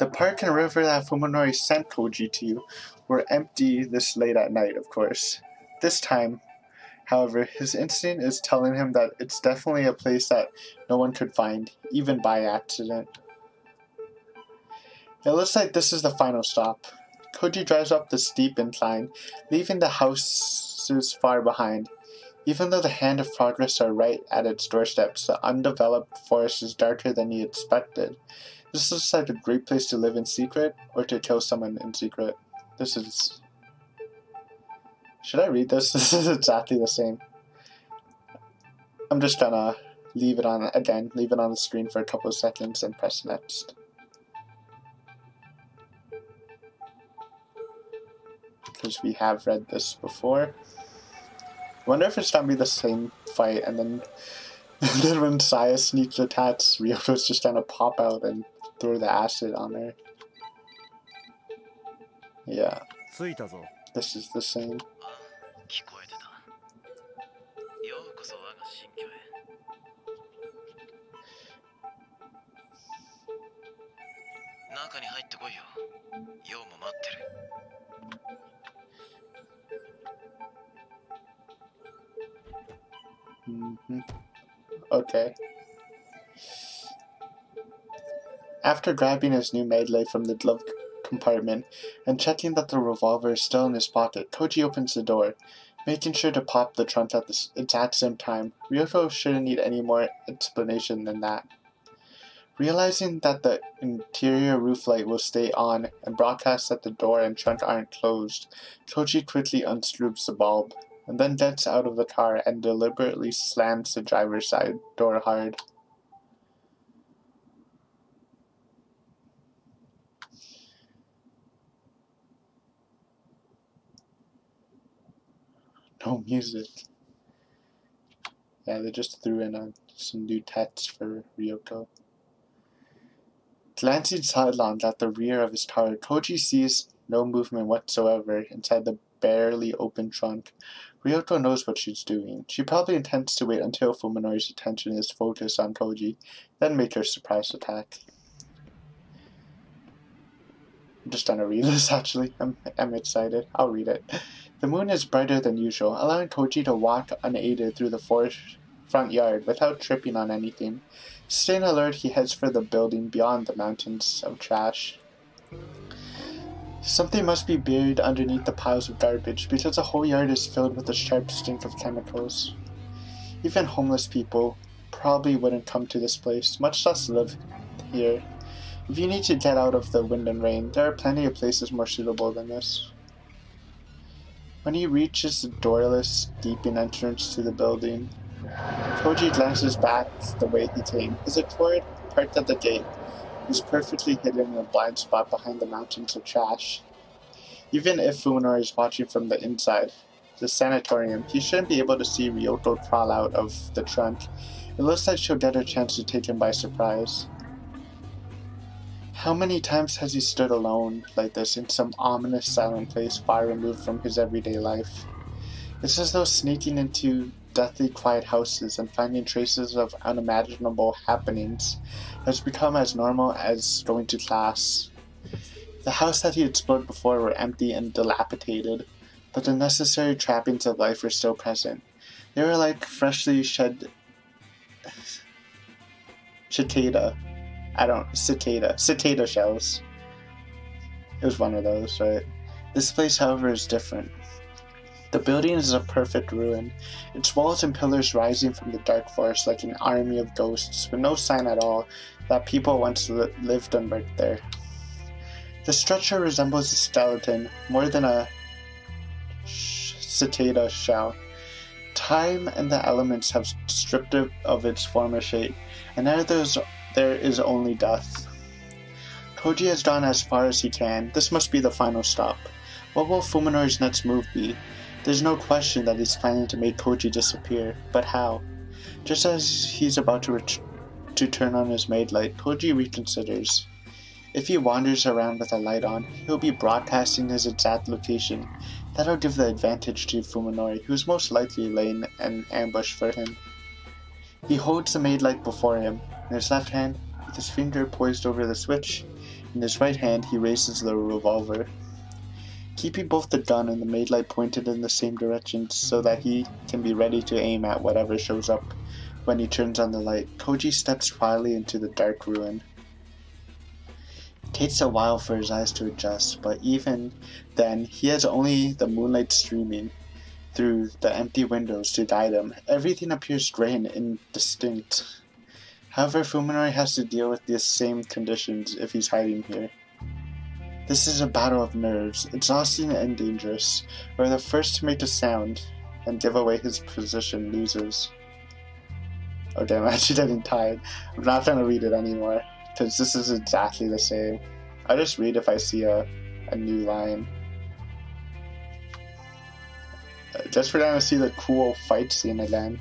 The park and river that Fuminori sent Koji to were empty this late at night, of course. This time, however, his instinct is telling him that it's definitely a place that no one could find, even by accident. It looks like this is the final stop. Koji drives up the steep incline, leaving the houses far behind. Even though the hand of progress are right at its doorsteps, the undeveloped forest is darker than he expected. This looks like a great place to live in secret, or to kill someone in secret. This is... Should I read this? This is exactly the same. I'm just gonna leave it on the screen for a couple of seconds and press next. Because we have read this before. I wonder if it's gonna be the same fight, and then when Saya sneaks attacks, Ryoko's just gonna pop out and throw the acid on her. Yeah. This is the same. Okay. After grabbing his new medley from the glove compartment and checking that the revolver is still in his pocket, Koji opens the door, making sure to pop the trunk at the exact same time. Ryoko shouldn't need any more explanation than that. Realizing that the interior roof light will stay on and broadcast that the door and trunk aren't closed, Koji quickly unscrews the bulb, and then gets out of the car and deliberately slams the driver's side door hard. No music. Yeah, they just threw in some new text for Ryoko. Glancing sidelong at the rear of his car, Koji sees no movement whatsoever inside the barely open trunk. Ryoko knows what she's doing. She probably intends to wait until Fuminori's attention is focused on Koji, then make her surprise attack. I'm just gonna read this actually. I'm excited. I'll read it. The moon is brighter than usual, allowing Koji to walk unaided through the front yard without tripping on anything. Staying alert, he heads for the building beyond the mountains of trash. Something must be buried underneath the piles of garbage, because the whole yard is filled with a sharp stink of chemicals. Even homeless people probably wouldn't come to this place, much less live here. If you need to get out of the wind and rain, there are plenty of places more suitable than this. When he reaches the doorless, gaping entrance to the building, Koji glances back the way he came. His Accord, parked at the gate, was perfectly hidden in a blind spot behind the mountains of trash. Even if Fuminori is watching from the inside, The sanatorium. He shouldn't be able to see Ryoko crawl out of the trunk. It looks like she'll get her chance to take him by surprise. How many times has he stood alone like this in some ominous silent place far removed from his everyday life? It's as though sneaking into deathly quiet houses and finding traces of unimaginable happenings has become as normal as going to class. The house that he had explored before were empty and dilapidated, but the necessary trappings of life were still present. They were like freshly shed cicada shells. It was one of those, right? This place, however, is different. The building is a perfect ruin, its walls and pillars rising from the dark forest like an army of ghosts, with no sign at all that people once lived and worked there. The structure resembles a skeleton more than a cicada shell. Time and the elements have stripped it of its former shape, and now there is only death. Koji has gone as far as he can. This must be the final stop. What will Fuminori's next move be? There's no question that he's planning to make Koji disappear, but how? Just as he's about to turn on his maid light, Koji reconsiders. If he wanders around with a light on, he'll be broadcasting his exact location. That'll give the advantage to Fuminori, who's most likely laying an ambush for him. He holds the maid light before him. In his left hand, with his finger poised over the switch, in his right hand he raises the revolver. Keeping both the gun and the maid light pointed in the same direction so that he can be ready to aim at whatever shows up when he turns on the light, Koji steps quietly into the dark ruin. It takes a while for his eyes to adjust, but even then, he has only the moonlight streaming through the empty windows to guide him. Everything appears gray and indistinct. However, Fuminori has to deal with the same conditions if he's hiding here. This is a battle of nerves, exhausting and dangerous, where the first to make a sound and give away his position loses. Okay, I'm actually getting tired. I'm not going to read it anymore, because this is exactly the same. I'll just read if I see a new line. Just for them to see the cool fight scene again.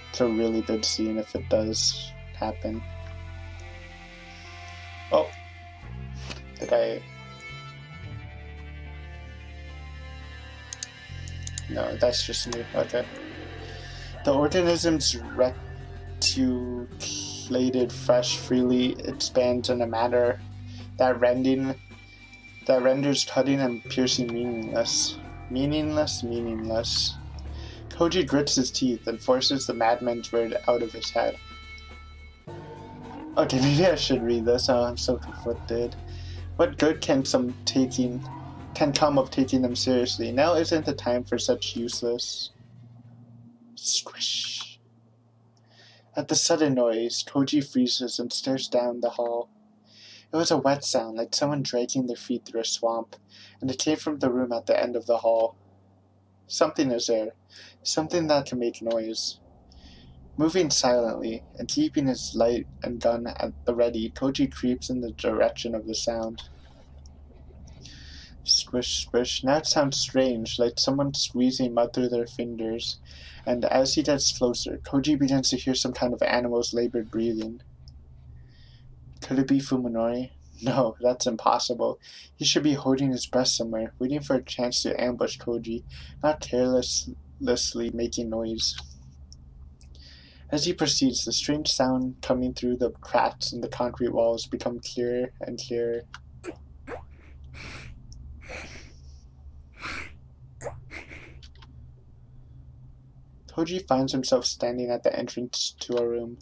It's a really good scene if it does happen. Oh. Did I... No, that's just me. Okay. The organism's reticulated flesh freely expands in a manner that renders cutting and piercing meaningless. Meaningless. Koji grits his teeth and forces the madman's word out of his head. Okay, maybe I should read this. Oh, I'm so conflicted. What good can come of taking them seriously? Now isn't the time for such useless... Squish. At the sudden noise, Koji freezes and stares down the hall. It was a wet sound, like someone dragging their feet through a swamp, and it came from the room at the end of the hall. Something is there. Something that can make noise. Moving silently, and keeping his light and gun at the ready, Koji creeps in the direction of the sound. Squish, squish. Now it sounds strange, like someone squeezing mud through their fingers, and as he gets closer, Koji begins to hear some kind of animal's labored breathing. Could it be Fuminori? No, that's impossible. He should be holding his breath somewhere, waiting for a chance to ambush Koji, not carelessly making noise. As he proceeds, the strange sound coming through the cracks in the concrete walls become clearer and clearer. Koji finds himself standing at the entrance to a room.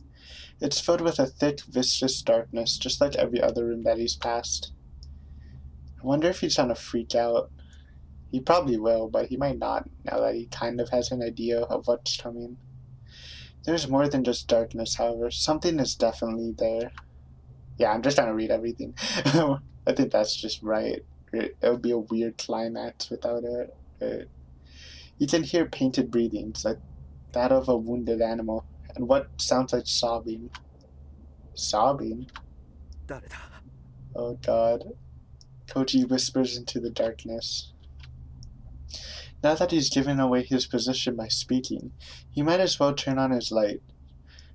It's filled with a thick, viscous darkness, just like every other room that he's passed. I wonder if he's gonna freak out. He probably will, but he might not, now that he kind of has an idea of what's coming. There's more than just darkness, however. Something is definitely there. Yeah, I'm just trying to read everything. I think that's just right. It would be a weird climax without it. You can hear painted breathings, like that of a wounded animal, and what sounds like sobbing. Sobbing? Oh god. Koji whispers into the darkness. Now that he's given away his position by speaking, he might as well turn on his light.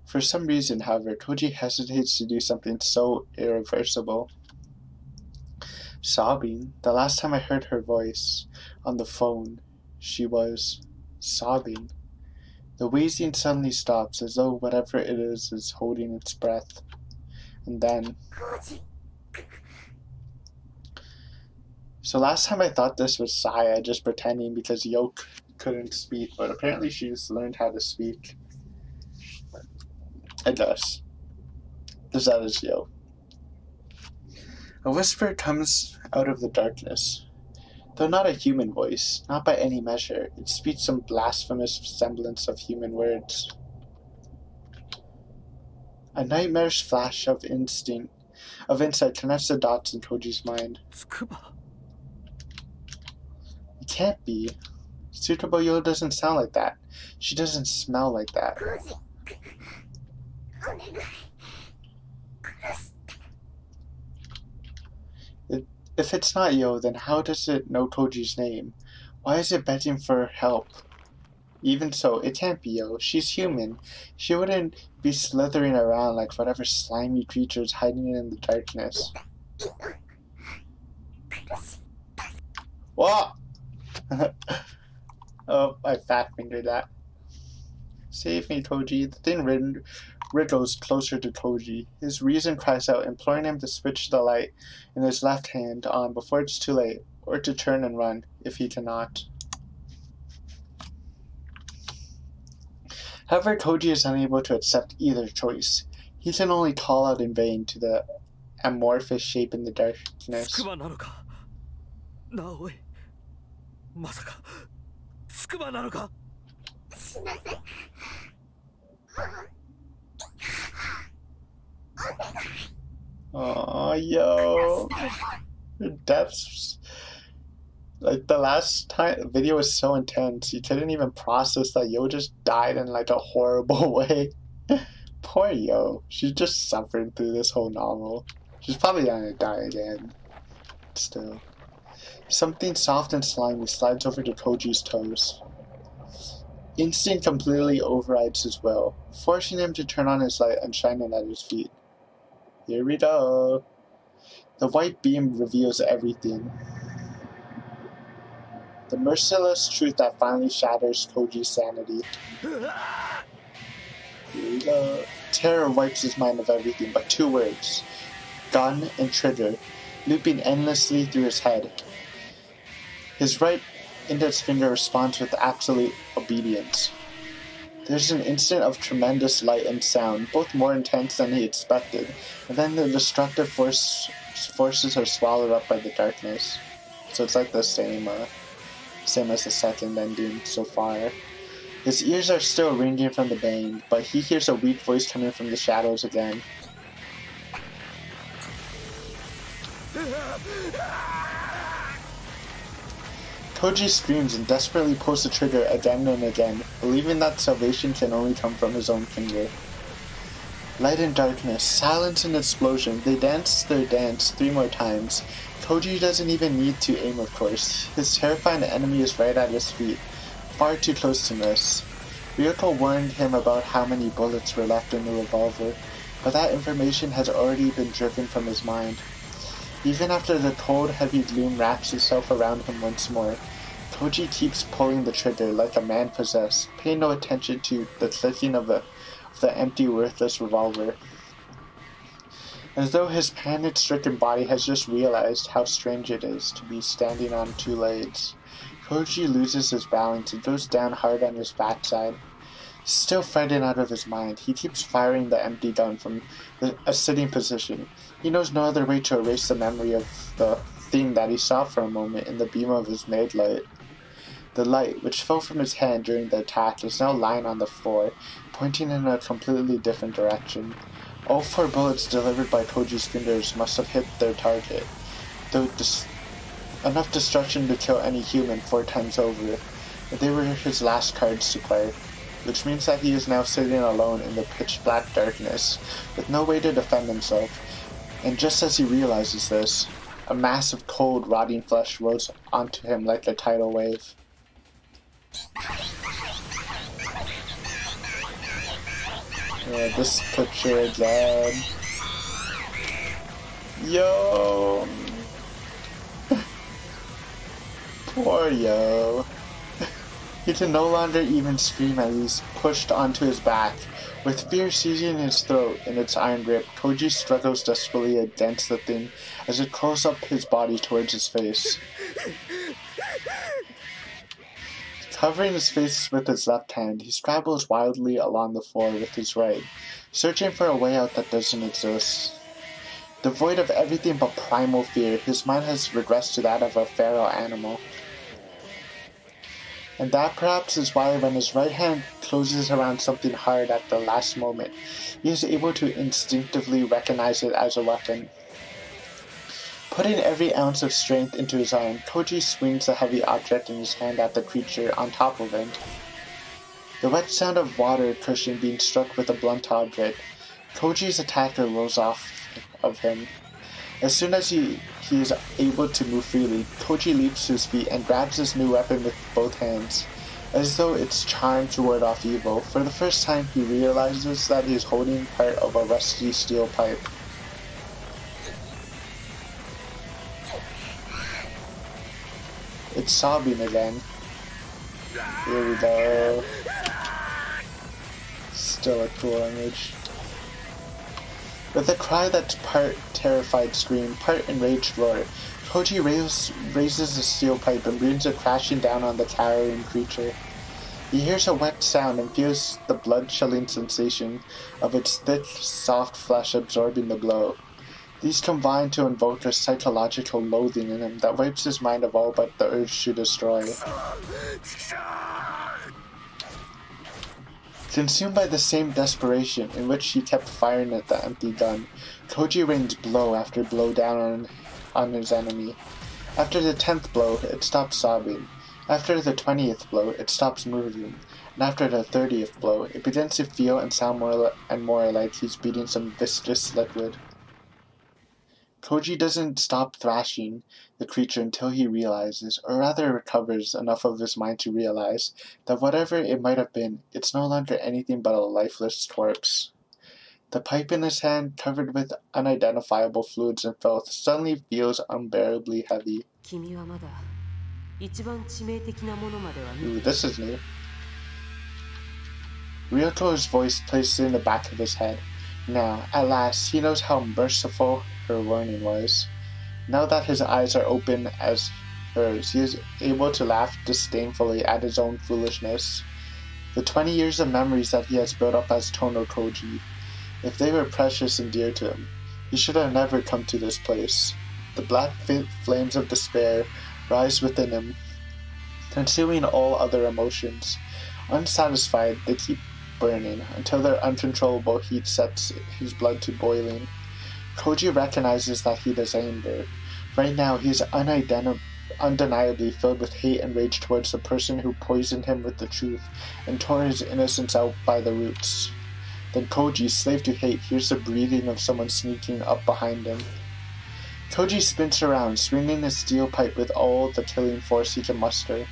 For some reason, however, Toji hesitates to do something so irreversible. Sobbing. The last time I heard her voice on the phone, she was sobbing. The wheezing suddenly stops, as though whatever it is holding its breath. And then... So last time I thought this was Saya just pretending because Yo couldn't speak, but apparently she's learned how to speak. I guess. Because that is Yo. A whisper comes out of the darkness. Though not a human voice, not by any measure, it speaks some blasphemous semblance of human words. A nightmarish flash of insight connects the dots in Toji's mind. Tsukuba. It can't be. Tsukuba Yo doesn't sound like that. She doesn't smell like that. If it's not Yo, then how does it know Toji's name? Why is it begging for help? Even so, it can't be Yo. She's human. She wouldn't be slithering around like whatever slimy creatures hiding in the darkness. What? Oh, I fat fingered that. Save me, Toji. The thing wriggles closer to Toji. His reason cries out, imploring him to switch the light in his left hand on before it's too late, or to turn and run, if he cannot. However, Toji is unable to accept either choice. He can only call out in vain to the amorphous shape in the darkness. つくばなのか直江まさかつくばなのかすいません Aw, Yo. Your deaths. Like, the last time video was so intense, you couldn't even process that Yo just died in like a horrible way. Poor Yo. She's just suffering through this whole novel. She's probably gonna die again. Still. Something soft and slimy slides over to Toji's toes. Instinct completely overrides his will, forcing him to turn on his light and shine it at his feet. Here we go. The white beam reveals everything. The merciless truth that finally shatters Toji's sanity. Here we go. Terror wipes his mind of everything but two words. Gun and trigger, looping endlessly through his head. His right index finger responds with absolute obedience. There's an instant of tremendous light and sound, both more intense than he expected, and then the destructive forces are swallowed up by the darkness. So it's like the same as the second ending so far. His ears are still ringing from the bang, but he hears a weak voice coming from the shadows again. Toji screams and desperately pulls the trigger again and again, believing that salvation can only come from his own finger. Light and darkness, silence and explosion, they dance their dance 3 more times. Toji doesn't even need to aim, of course. His terrifying enemy is right at his feet, far too close to miss. Ryoko warned him about how many bullets were left in the revolver, but that information has already been driven from his mind. Even after the cold, heavy gloom wraps itself around him once more, Toji keeps pulling the trigger like a man possessed, paying no attention to the clicking of the empty, worthless revolver. As though his panic-stricken body has just realized how strange it is to be standing on 2 legs, Toji loses his balance and goes down hard on his backside. Still frightened out of his mind, he keeps firing the empty gun from a sitting position. He knows no other way to erase the memory of the thing that he saw for a moment in the beam of his made light. The light, which fell from his hand during the attack, is now lying on the floor, pointing in a completely different direction. All 4 bullets delivered by Toji's fingers must have hit their target, though enough destruction to kill any human 4 times over. But they were his last cards to play, which means that he is now sitting alone in the pitch-black darkness, with no way to defend himself. And just as he realizes this, a mass of cold, rotting flesh rolls onto him like a tidal wave. Yeah, this picture again. Yo! Poor Yo. He can no longer even scream as he's pushed onto his back. With fear seizing his throat in its iron grip, Koji struggles desperately against the thing as it closes up his body towards his face. Covering his face with his left hand, he scrabbles wildly along the floor with his right, searching for a way out that doesn't exist. Devoid of everything but primal fear, his mind has regressed to that of a feral animal. And that perhaps is why when his right hand closes around something hard at the last moment, he is able to instinctively recognize it as a weapon. Putting every ounce of strength into his arm, Koji swings the heavy object in his hand at the creature on top of him. The wet sound of water cushion being struck with a blunt object, Koji's attacker rolls off of him. As soon as he is able to move freely, Koji leaps to his feet and grabs his new weapon with both hands, as though it's charmed to ward off evil. For the first time, he realizes that he is holding part of a rusty steel pipe. It's sobbing again. Here we go. Still a cool image. With a cry that's part terrified scream, part enraged roar, Koji raises the steel pipe and brings it crashing down on the cowering creature. He hears a wet sound and feels the blood-chilling sensation of its thick, soft flesh absorbing the blow. These combine to invoke a psychological loathing in him that wipes his mind of all but the urge to destroy. Consumed by the same desperation in which he kept firing at the empty gun, Koji rains blow after blow down on his enemy. After the 10th blow, it stops sobbing. After the 20th blow, it stops moving. And after the 30th blow, it begins to feel and sound more and more like he's beating some viscous liquid. Koji doesn't stop thrashing the creature until he realizes, or rather recovers enough of his mind to realize, that whatever it might have been, it's no longer anything but a lifeless corpse. The pipe in his hand, covered with unidentifiable fluids and filth, suddenly feels unbearably heavy. Ooh, this is new. Ryoko's voice placed in the back of his head. Now, at last, he knows how merciful her warning was. Now that his eyes are open as hers, he is able to laugh disdainfully at his own foolishness. The 20 years of memories that he has built up as Tono Koji, if they were precious and dear to him, he should have never come to this place. The black flames of despair rise within him, consuming all other emotions. Unsatisfied, they keep burning until their uncontrollable heat sets his blood to boiling. Koji recognizes that he does anger. Right now, he is undeniably filled with hate and rage towards the person who poisoned him with the truth and tore his innocence out by the roots. Then Koji, slave to hate, hears the breathing of someone sneaking up behind him. Koji spins around, swinging his steel pipe with all the killing force he can muster.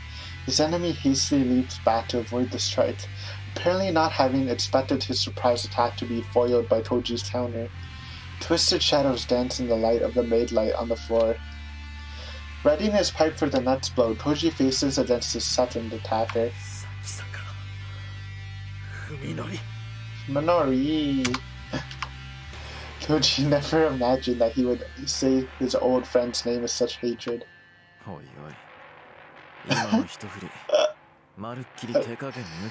His enemy hastily leaps back to avoid the strike, apparently not having expected his surprise attack to be foiled by Koji's counter. Twisted shadows dance in the light of the made light on the floor. Readying his pipe for the next blow, Koji faces against his second attacker. Fuminori! Koji never imagined that he would say his old friend's name with such hatred.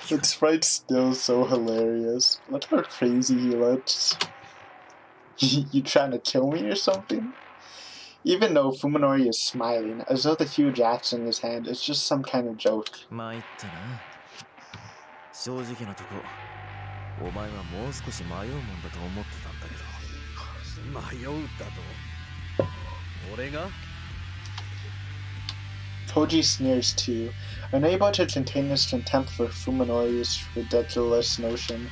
The sprite's still so hilarious. Look how crazy he looks. You trying to kill me or something? Even though Fuminori is smiling, as though the huge axe in his hand is just some kind of joke. Koji sneers too, unable to contain his contempt for Fuminori's ridiculous notion.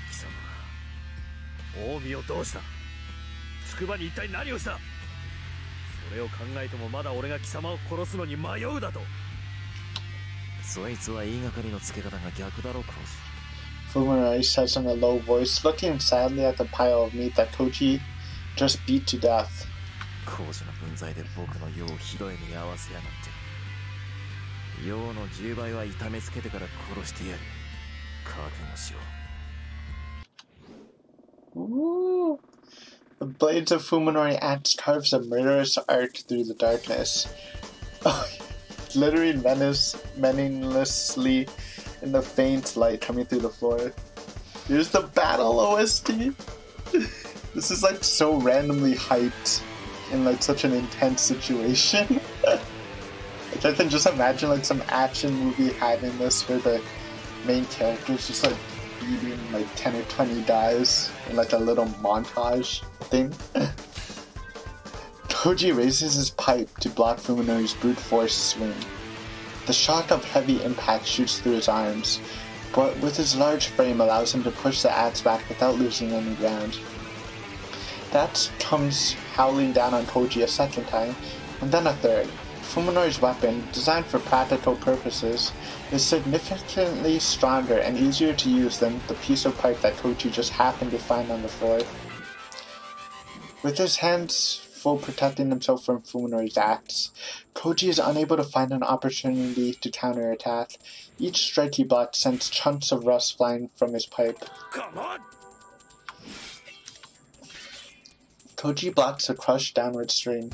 そいつは言いがかりのつけ方が逆だろ、コージ。 Fuminori says in a low voice, looking sadly at the pile of meat that Koji just beat to death. コージの分際で僕の世をひどい目に遭わせやがって。世の10倍は痛めつけてから殺してやる。覚悟しよう。 Ooh. The blades of Fuminori axe carves a murderous arc through the darkness. Glittering meaninglessly in the faint light coming through the floor. Here's the battle OST. This is like so randomly hyped in like such an intense situation. Like I can just imagine like some action movie having this where the main character's just like beating like 10 or 20 guys in like a little montage thing. Koji raises his pipe to block Fuminori's brute force swing. The shock of heavy impact shoots through his arms, but with his large frame allows him to push the axe back without losing any ground. The axe comes howling down on Koji a second time, and then a third. Fuminori's weapon, designed for practical purposes, is significantly stronger and easier to use than the piece of pipe that Koji just happened to find on the floor. With his hands full protecting himself from Fuminori's axe, Koji is unable to find an opportunity to counterattack. Each strike he blocks sends chunks of rust flying from his pipe. Come on! Koji blocks a crushed downward stream,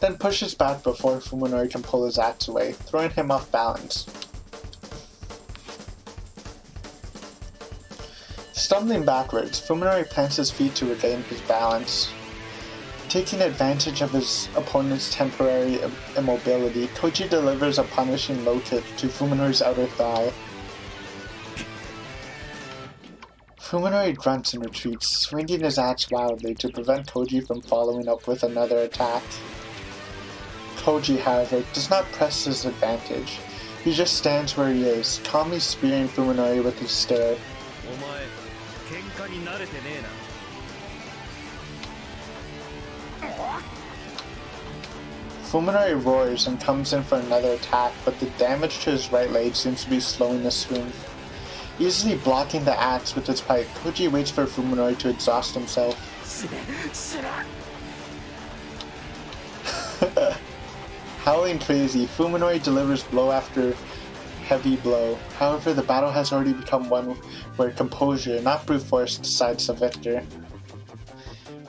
then pushes back before Fuminori can pull his axe away, throwing him off balance. Stumbling backwards, Fuminori plants his feet to regain his balance. Taking advantage of his opponent's temporary immobility, Koji delivers a punishing low kick to Fuminori's outer thigh. Fuminori grunts and retreats, swinging his axe wildly to prevent Koji from following up with another attack. Koji, however, does not press his advantage. He just stands where he is, calmly spearing Fuminori with his stare. Fuminori roars and comes in for another attack, but the damage to his right leg seems to be slowing the swing. Easily blocking the axe with his pipe, Koji waits for Fuminori to exhaust himself. Howling crazy, Fuminori delivers blow after heavy blow. However, the battle has already become one where composure, not brute force, decides the victor.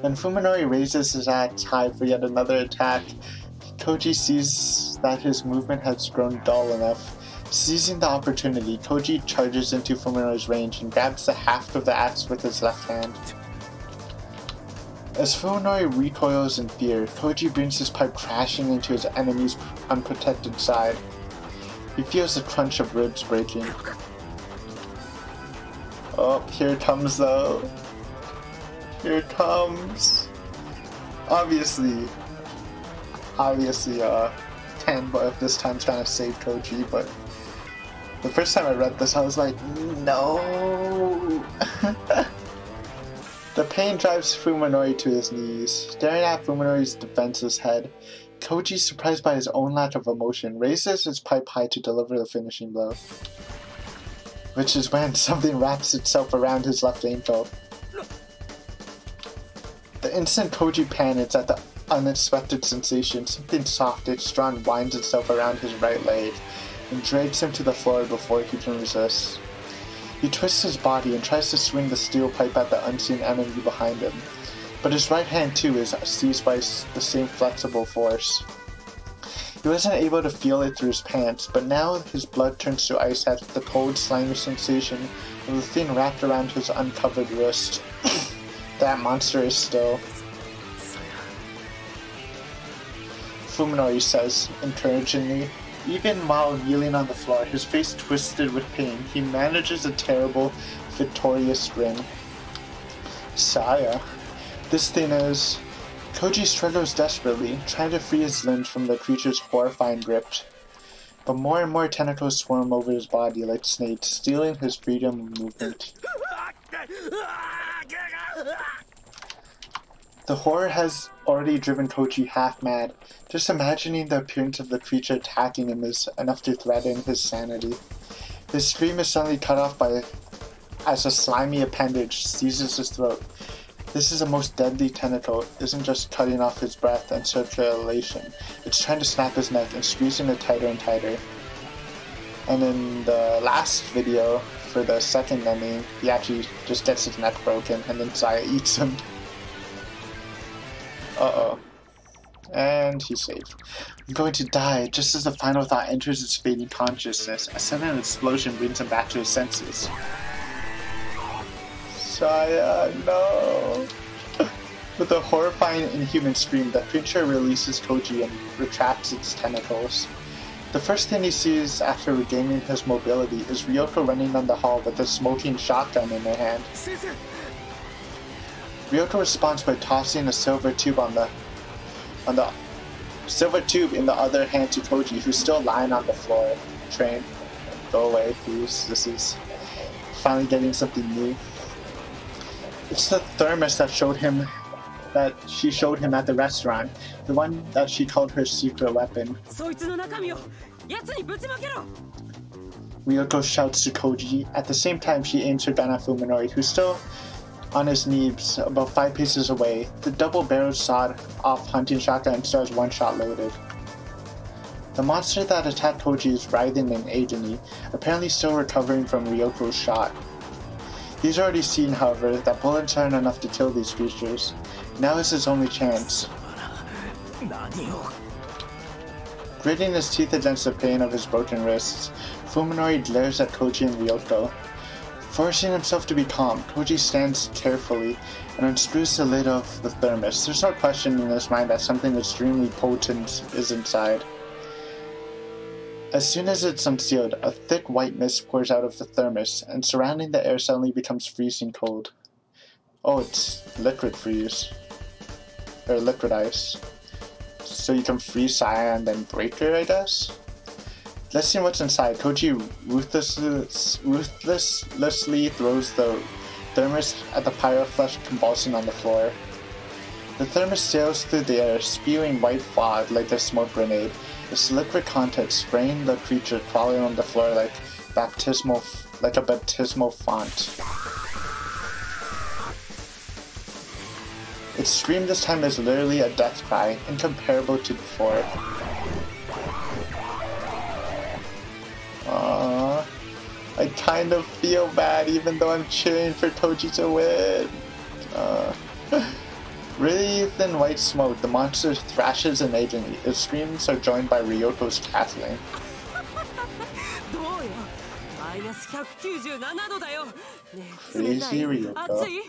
When Fuminori raises his axe high for yet another attack, Koji sees that his movement has grown dull enough. Seizing the opportunity, Koji charges into Fuminori's range and grabs the haft of the axe with his left hand. As Fuminori recoils in fear, Koji brings his pipe crashing into his enemy's unprotected side. He feels the crunch of ribs breaking. Oh, here it comes though. Here it comes. Obviously, Tanba this time trying to save Koji, but the first time I read this, I was like, no! The pain drives Fuminori to his knees. Staring at Fuminori's defenseless head, Koji, surprised by his own lack of emotion, raises his pipe high to deliver the finishing blow. Which is when something wraps itself around his left ankle. The instant Koji panics at the unexpected sensation, something soft yet strong winds itself around his right leg and drags him to the floor before he can resist. He twists his body and tries to swing the steel pipe at the unseen enemy behind him, but his right hand too is seized by the same flexible force. He wasn't able to feel it through his pants, but now his blood turns to ice at the cold, slimy sensation of the thing wrapped around his uncovered wrist. That monster is still. Fuminori says, encouragingly. Even while kneeling on the floor, his face twisted with pain, he manages a terrible, victorious grin. Saya. This thing is... Koji struggles desperately, trying to free his limbs from the creature's horrifying grip. But more and more tentacles swarm over his body like snakes, stealing his freedom of movement. The horror has already driven Koji half mad. Just imagining the appearance of the creature attacking him is enough to threaten his sanity. His scream is suddenly cut off as a slimy appendage seizes his throat. This is the most deadly tentacle. It isn't just cutting off his breath and circulation. It's trying to snap his neck and squeezing it tighter and tighter. And in the last video, for the second ending, he actually just gets his neck broken and then Saya eats him. Uh-oh. And he's saved. I'm going to die. Just as the final thought enters his fading consciousness, a sudden explosion brings him back to his senses. Saya, no! With a horrifying inhuman scream, the creature releases Koji and retracts its tentacles. The first thing he sees after regaining his mobility is Ryoko running down the hall with a smoking shotgun in her hand. Ryoko responds by tossing a silver tube in the other hand to Koji, who's still lying on the floor. Train, go away, please. This is finally getting something new. It's the thermos that she showed him at the restaurant, the one that she called her secret weapon. Ryoko shouts to Koji. At the same time, she aims her gun at Fuminori, who's still on his knees about 5 paces away. The double-barreled sawed-off hunting shotgun still has one shot loaded. The monster that attacked Koji is writhing in agony, apparently still recovering from Ryoko's shot. He's already seen, however, that bullets aren't enough to kill these creatures. Now is his only chance. Gritting his teeth against the pain of his broken wrists, Fuminori glares at Koji and Ryoko. Forcing himself to be calm, Koji stands carefully and unscrews the lid of the thermos. There's no question in his mind that something extremely potent is inside. As soon as it's unsealed, a thick white mist pours out of the thermos, and surrounding the air suddenly becomes freezing cold. Oh, it's liquid freeze. Or liquid ice. So you can freeze Saya and then break her, I guess? Let's see what's inside. Koji ruthlessly throws the thermos at the pyroflesh convulsing on the floor. The thermos sails through the air, spewing white fog like a smoke grenade, its liquid contents spraying the creature crawling on the floor like a baptismal font. Its scream this time is literally a death cry, incomparable to before. I kind of feel bad even though I'm cheering for Koji to win. Wreathed in white smoke, the monster thrashes in agony. Its screams are joined by Ryoko's cackling. Crazy Ryoko.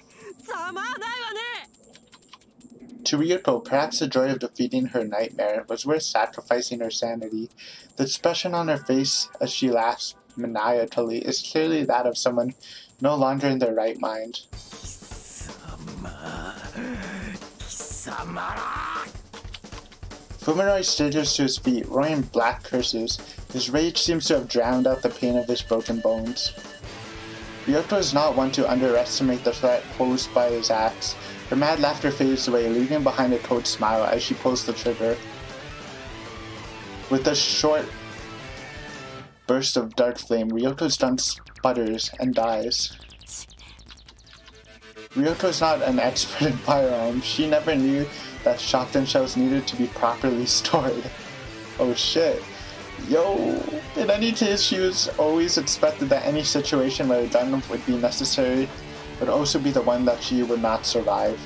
To Ryoko, perhaps the joy of defeating her nightmare was worth sacrificing her sanity. The expression on her face as she laughs maniacally is clearly that of someone no longer in their right mind. Fuminori staggers to his feet, roaring black curses. His rage seems to have drowned out the pain of his broken bones. Ryoko is not one to underestimate the threat posed by his axe. Her mad laughter fades away, leaving behind a cold smile as she pulls the trigger. With a short burst of dark flame, Ryoko's gun sputters and dies. Ryoko's not an expert in firearms. She never knew that shotgun shells needed to be properly stored. Oh shit. Yo! In any case, she was always expected that any situation where a gun would be necessary would also be the one that she would not survive.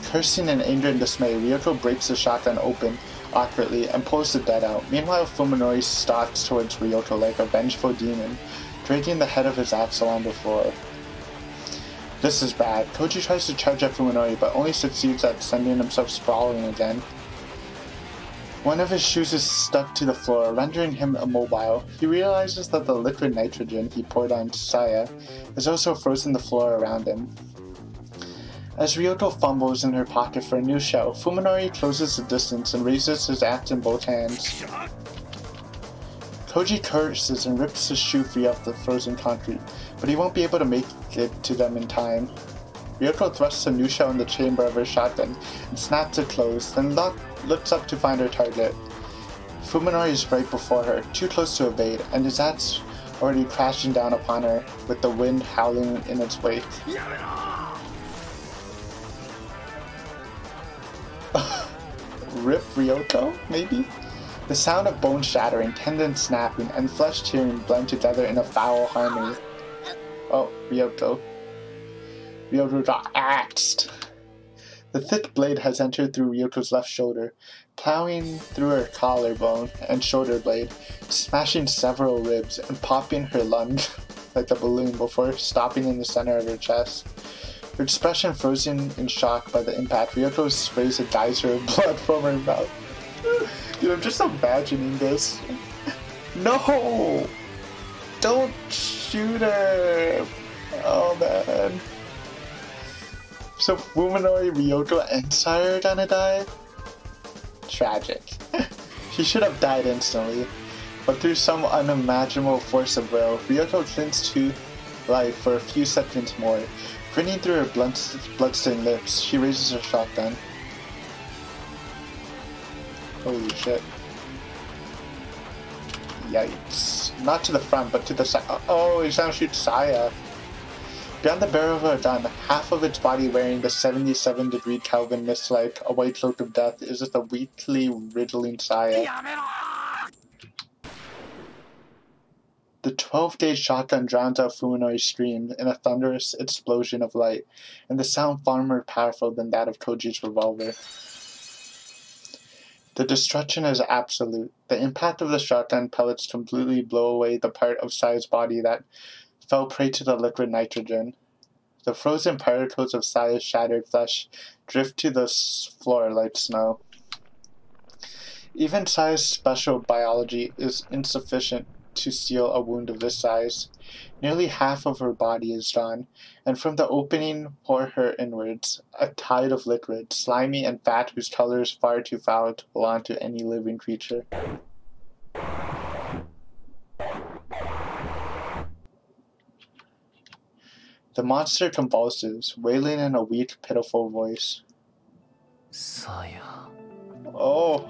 Cursing in anger and dismay, Ryoko breaks the shotgun open awkwardly and pulls the dead out. Meanwhile, Fuminori stalks towards Ryoko like a vengeful demon, dragging the head of his axe along the floor. This is bad. Koji tries to charge at Fuminori, but only succeeds at sending himself sprawling again. One of his shoes is stuck to the floor, rendering him immobile. He realizes that the liquid nitrogen he poured on Saya has also frozen the floor around him. As Ryoko fumbles in her pocket for a new shell, Fuminori closes the distance and raises his axe in both hands. Koji curses and rips his shoe free off the frozen concrete, but he won't be able to make it to them in time. Ryoko thrusts a new shell in the chamber of her shotgun and snaps it closed, then looks up to find her target. Fuminori is right before her, too close to evade, and is already crashing down upon her, with the wind howling in its wake. Rip Ryoko, maybe? The sound of bone shattering, tendons snapping, and flesh tearing blend together in a foul harmony. Oh, Ryoko. Ryoko got axed. The thick blade has entered through Ryoko's left shoulder, plowing through her collarbone and shoulder blade, smashing several ribs and popping her lung like a balloon before stopping in the center of her chest. Her expression frozen in shock by the impact, Ryoko sprays a geyser of blood from her mouth. Dude, I'm just imagining this. No! Don't shoot her! Oh man. So Fuminori, Ryoko, and Saya are gonna die? Tragic. She should have died instantly, but through some unimaginable force of will, Ryoko clings to life for a few seconds more. Grinning through her bloodstained lips, she raises her shotgun. Holy shit. Yikes. Not to the front, but to the side. Oh, he's gonna shoot Saya. Beyond the barrel of her gun, half of its body wearing the 77-degree Kelvin mist like a white cloak of death is just a weakly riddling Saya. The 12-gauge shotgun drowns out Fuminori's scream in a thunderous explosion of light, and the sound far more powerful than that of Koji's revolver. The destruction is absolute. The impact of the shotgun pellets completely blow away the part of Saya's body that fell prey to the liquid nitrogen. The frozen particles of Saya's shattered flesh drift to the floor like snow. Even Saya's special biology is insufficient to seal a wound of this size. Nearly half of her body is gone, and from the opening pour her inwards a tide of liquid, slimy and fat, whose color is far too foul to belong to any living creature. The monster convulses, wailing in a weak, pitiful voice. Saya. Oh.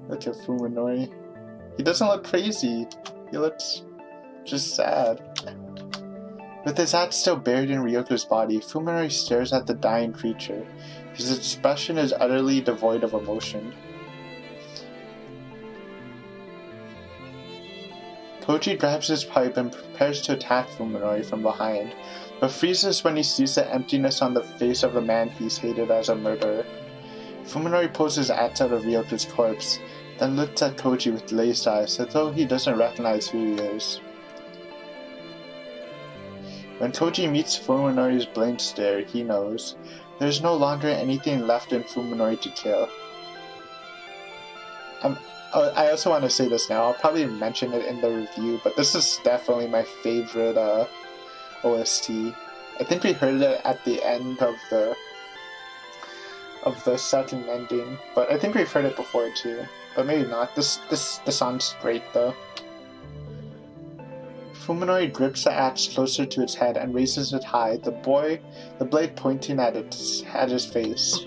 Look at Fuminori. He doesn't look crazy. He looks just sad. With his hat still buried in Ryoko's body, Fuminori stares at the dying creature. His expression is utterly devoid of emotion. Koji grabs his pipe and prepares to attack Fuminori from behind, but freezes when he sees the emptiness on the face of the man he's hated as a murderer. Fuminori pulls his axe out of Ryoko's corpse, then looks at Koji with glazed eyes as though he doesn't recognize who he is. When Koji meets Fuminori's blank stare, he knows there's no longer anything left in Fuminori to kill. I also want to say this now. I'll probably mention it in the review, but this is definitely my favorite OST. I think we heard it at the end of the second ending, but I think we've heard it before too. But maybe not. This song's great though. Fuminori grips the axe closer to its head and raises it high, the blade pointing at his face.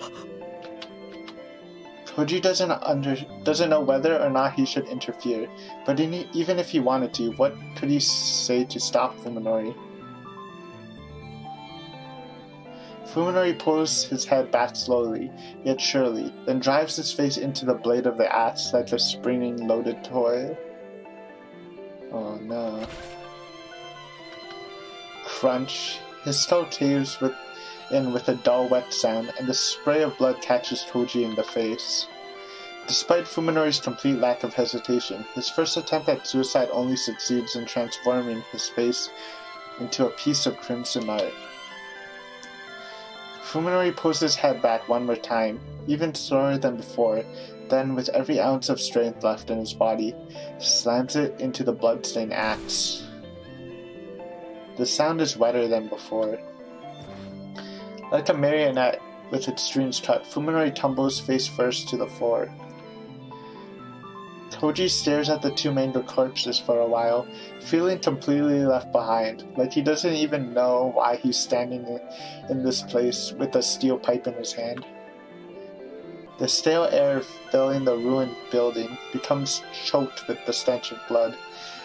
Koji doesn't know whether or not he should interfere, but even if he wanted to, what could he say to stop Fuminori? Fuminori pulls his head back slowly, yet surely, then drives his face into the blade of the axe like a springing loaded toy. Oh no. Crunch. His skull caves in with a dull wet sound, and the spray of blood catches Koji in the face. Despite Fuminori's complete lack of hesitation, his first attempt at suicide only succeeds in transforming his face into a piece of crimson art. Fuminori pulls his head back one more time, even slower than before, then with every ounce of strength left in his body, slams it into the bloodstained axe. The sound is wetter than before. Like a marionette with its strings cut, Fuminori tumbles face first to the floor. Koji stares at the two mangled corpses for a while, feeling completely left behind, like he doesn't even know why he's standing in this place with a steel pipe in his hand. The stale air filling the ruined building becomes choked with the stench of blood,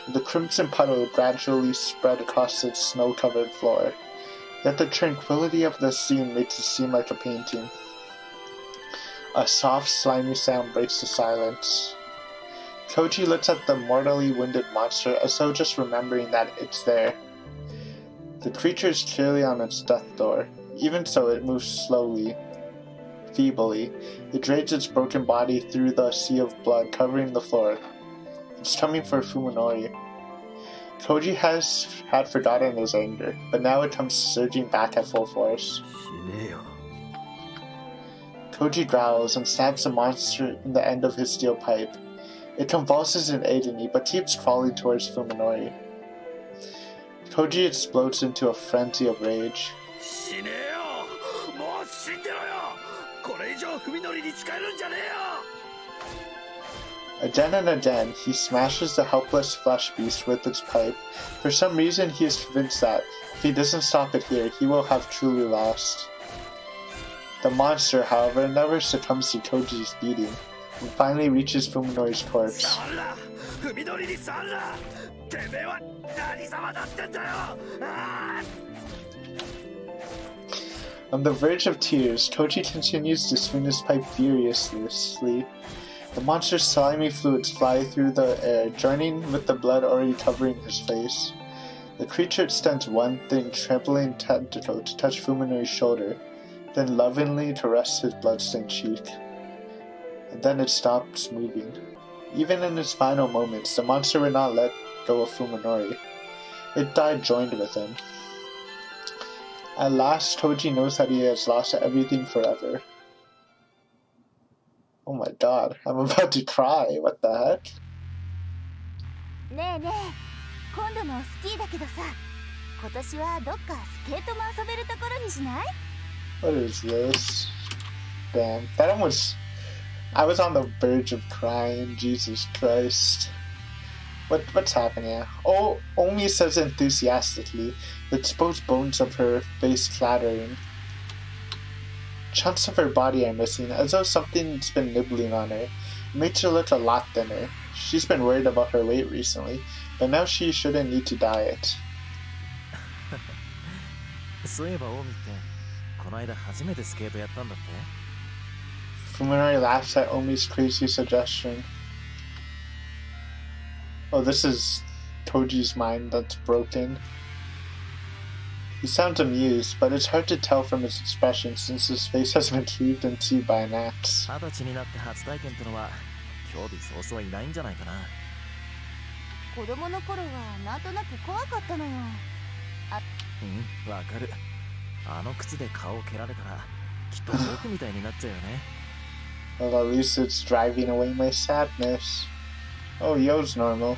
and the crimson puddle gradually spread across the snow-covered floor. Yet the tranquility of the scene makes it seem like a painting. A soft, slimy sound breaks the silence. Koji looks at the mortally wounded monster as though just remembering that it's there. The creature is clearly on its death door. Even so, it moves slowly, feebly. It drags its broken body through the sea of blood covering the floor. It's coming for Fuminori. Koji had forgotten his anger, but now it comes surging back at full force. Koji growls and stabs the monster in the end of his steel pipe. It convulses in agony, but keeps crawling towards Fuminori. Koji explodes into a frenzy of rage. Again and again, he smashes the helpless flesh beast with its pipe. For some reason, he is convinced that if he doesn't stop it here, he will have truly lost. The monster, however, never succumbs to Koji's beating, and finally reaches Fuminori's corpse. On the verge of tears, Koji continues to swing his pipe furiously. The monster's slimy fluids fly through the air, joining with the blood already covering his face. The creature extends one thin, trampling tentacle to touch Fuminori's shoulder, then lovingly to rest his bloodstained cheek. And then it stops moving. Even in its final moments, the monster would not let go of Fuminori. It died joined with him. At last, Koji knows that he has lost everything forever. Oh my god, I'm about to cry. What the heck? What is this? Damn, that almost... I was on the verge of crying, Jesus Christ. What's happening? Oh, Omi says enthusiastically, the exposed bones of her face clattering. Chunks of her body are missing, as though something's been nibbling on her. It makes her look a lot thinner. She's been worried about her weight recently, but now she shouldn't need to diet. Fuminori laughs at Omi's crazy suggestion. Oh, this is Koji's mind that's broken. He sounds amused, but it's hard to tell from his expression since his face has been cleaved into by an axe. Well, at least it's driving away my sadness. Oh, Yo's normal.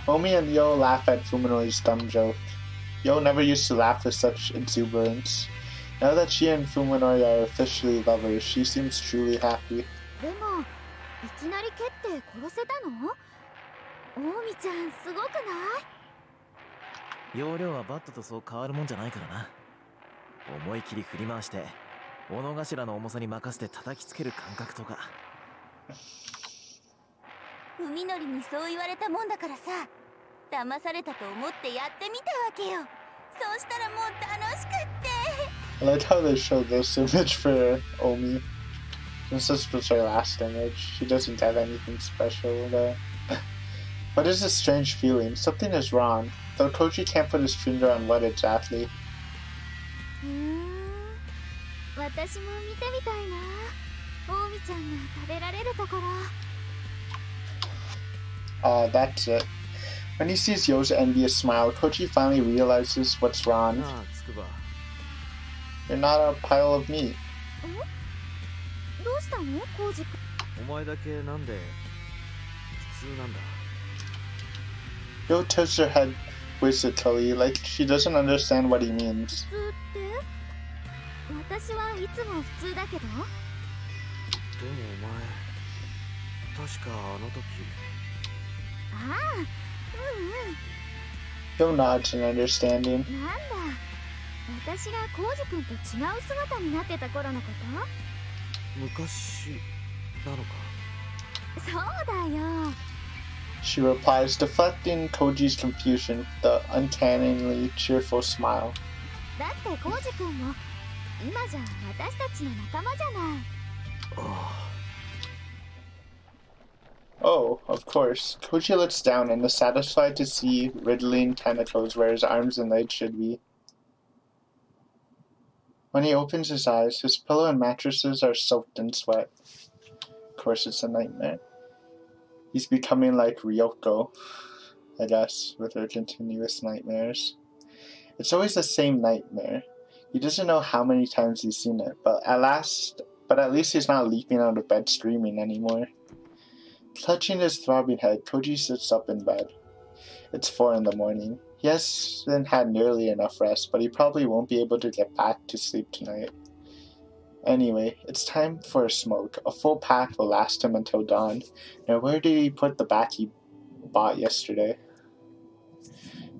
Omi and Yo laugh at Fuminori's dumb joke. Yo never used to laugh with such exuberance. Now that she and Fuminori are officially lovers, she seems truly happy. I like how they showed this image for Omi. Since this was her last image, she doesn't have anything special there. But it's a strange feeling. Something is wrong, though Koji can't put his finger on what exactly. That's it. When he sees Yo's envious smile, Koji finally realizes what's wrong. You're not a pile of meat. Yo tilts her head quizzically, like she doesn't understand what he means. 確かあの時。ああ、He'll nod in understanding. なんだ、私がコウジ君と違う姿になってた頃のこと？昔なのか。そうだよ。She replies, deflecting Koji's confusion with the uncannily cheerful smile. だってコウジ君も今じゃ私たちの仲間じゃない。Oh, of course. Koji looks down and is satisfied to see riddling tentacles where his arms and legs should be. When he opens his eyes, his pillow and mattresses are soaked in sweat. Of course, it's a nightmare. He's becoming like Ryoko, I guess, with her continuous nightmares. It's always the same nightmare. He doesn't know how many times he's seen it, but at least he's not leaping out of bed screaming anymore. Clutching his throbbing head, Koji sits up in bed. It's 4 in the morning. He hasn't had nearly enough rest, but he probably won't be able to get back to sleep tonight. Anyway, it's time for a smoke. A full pack will last him until dawn. Now where did he put the bat he bought yesterday?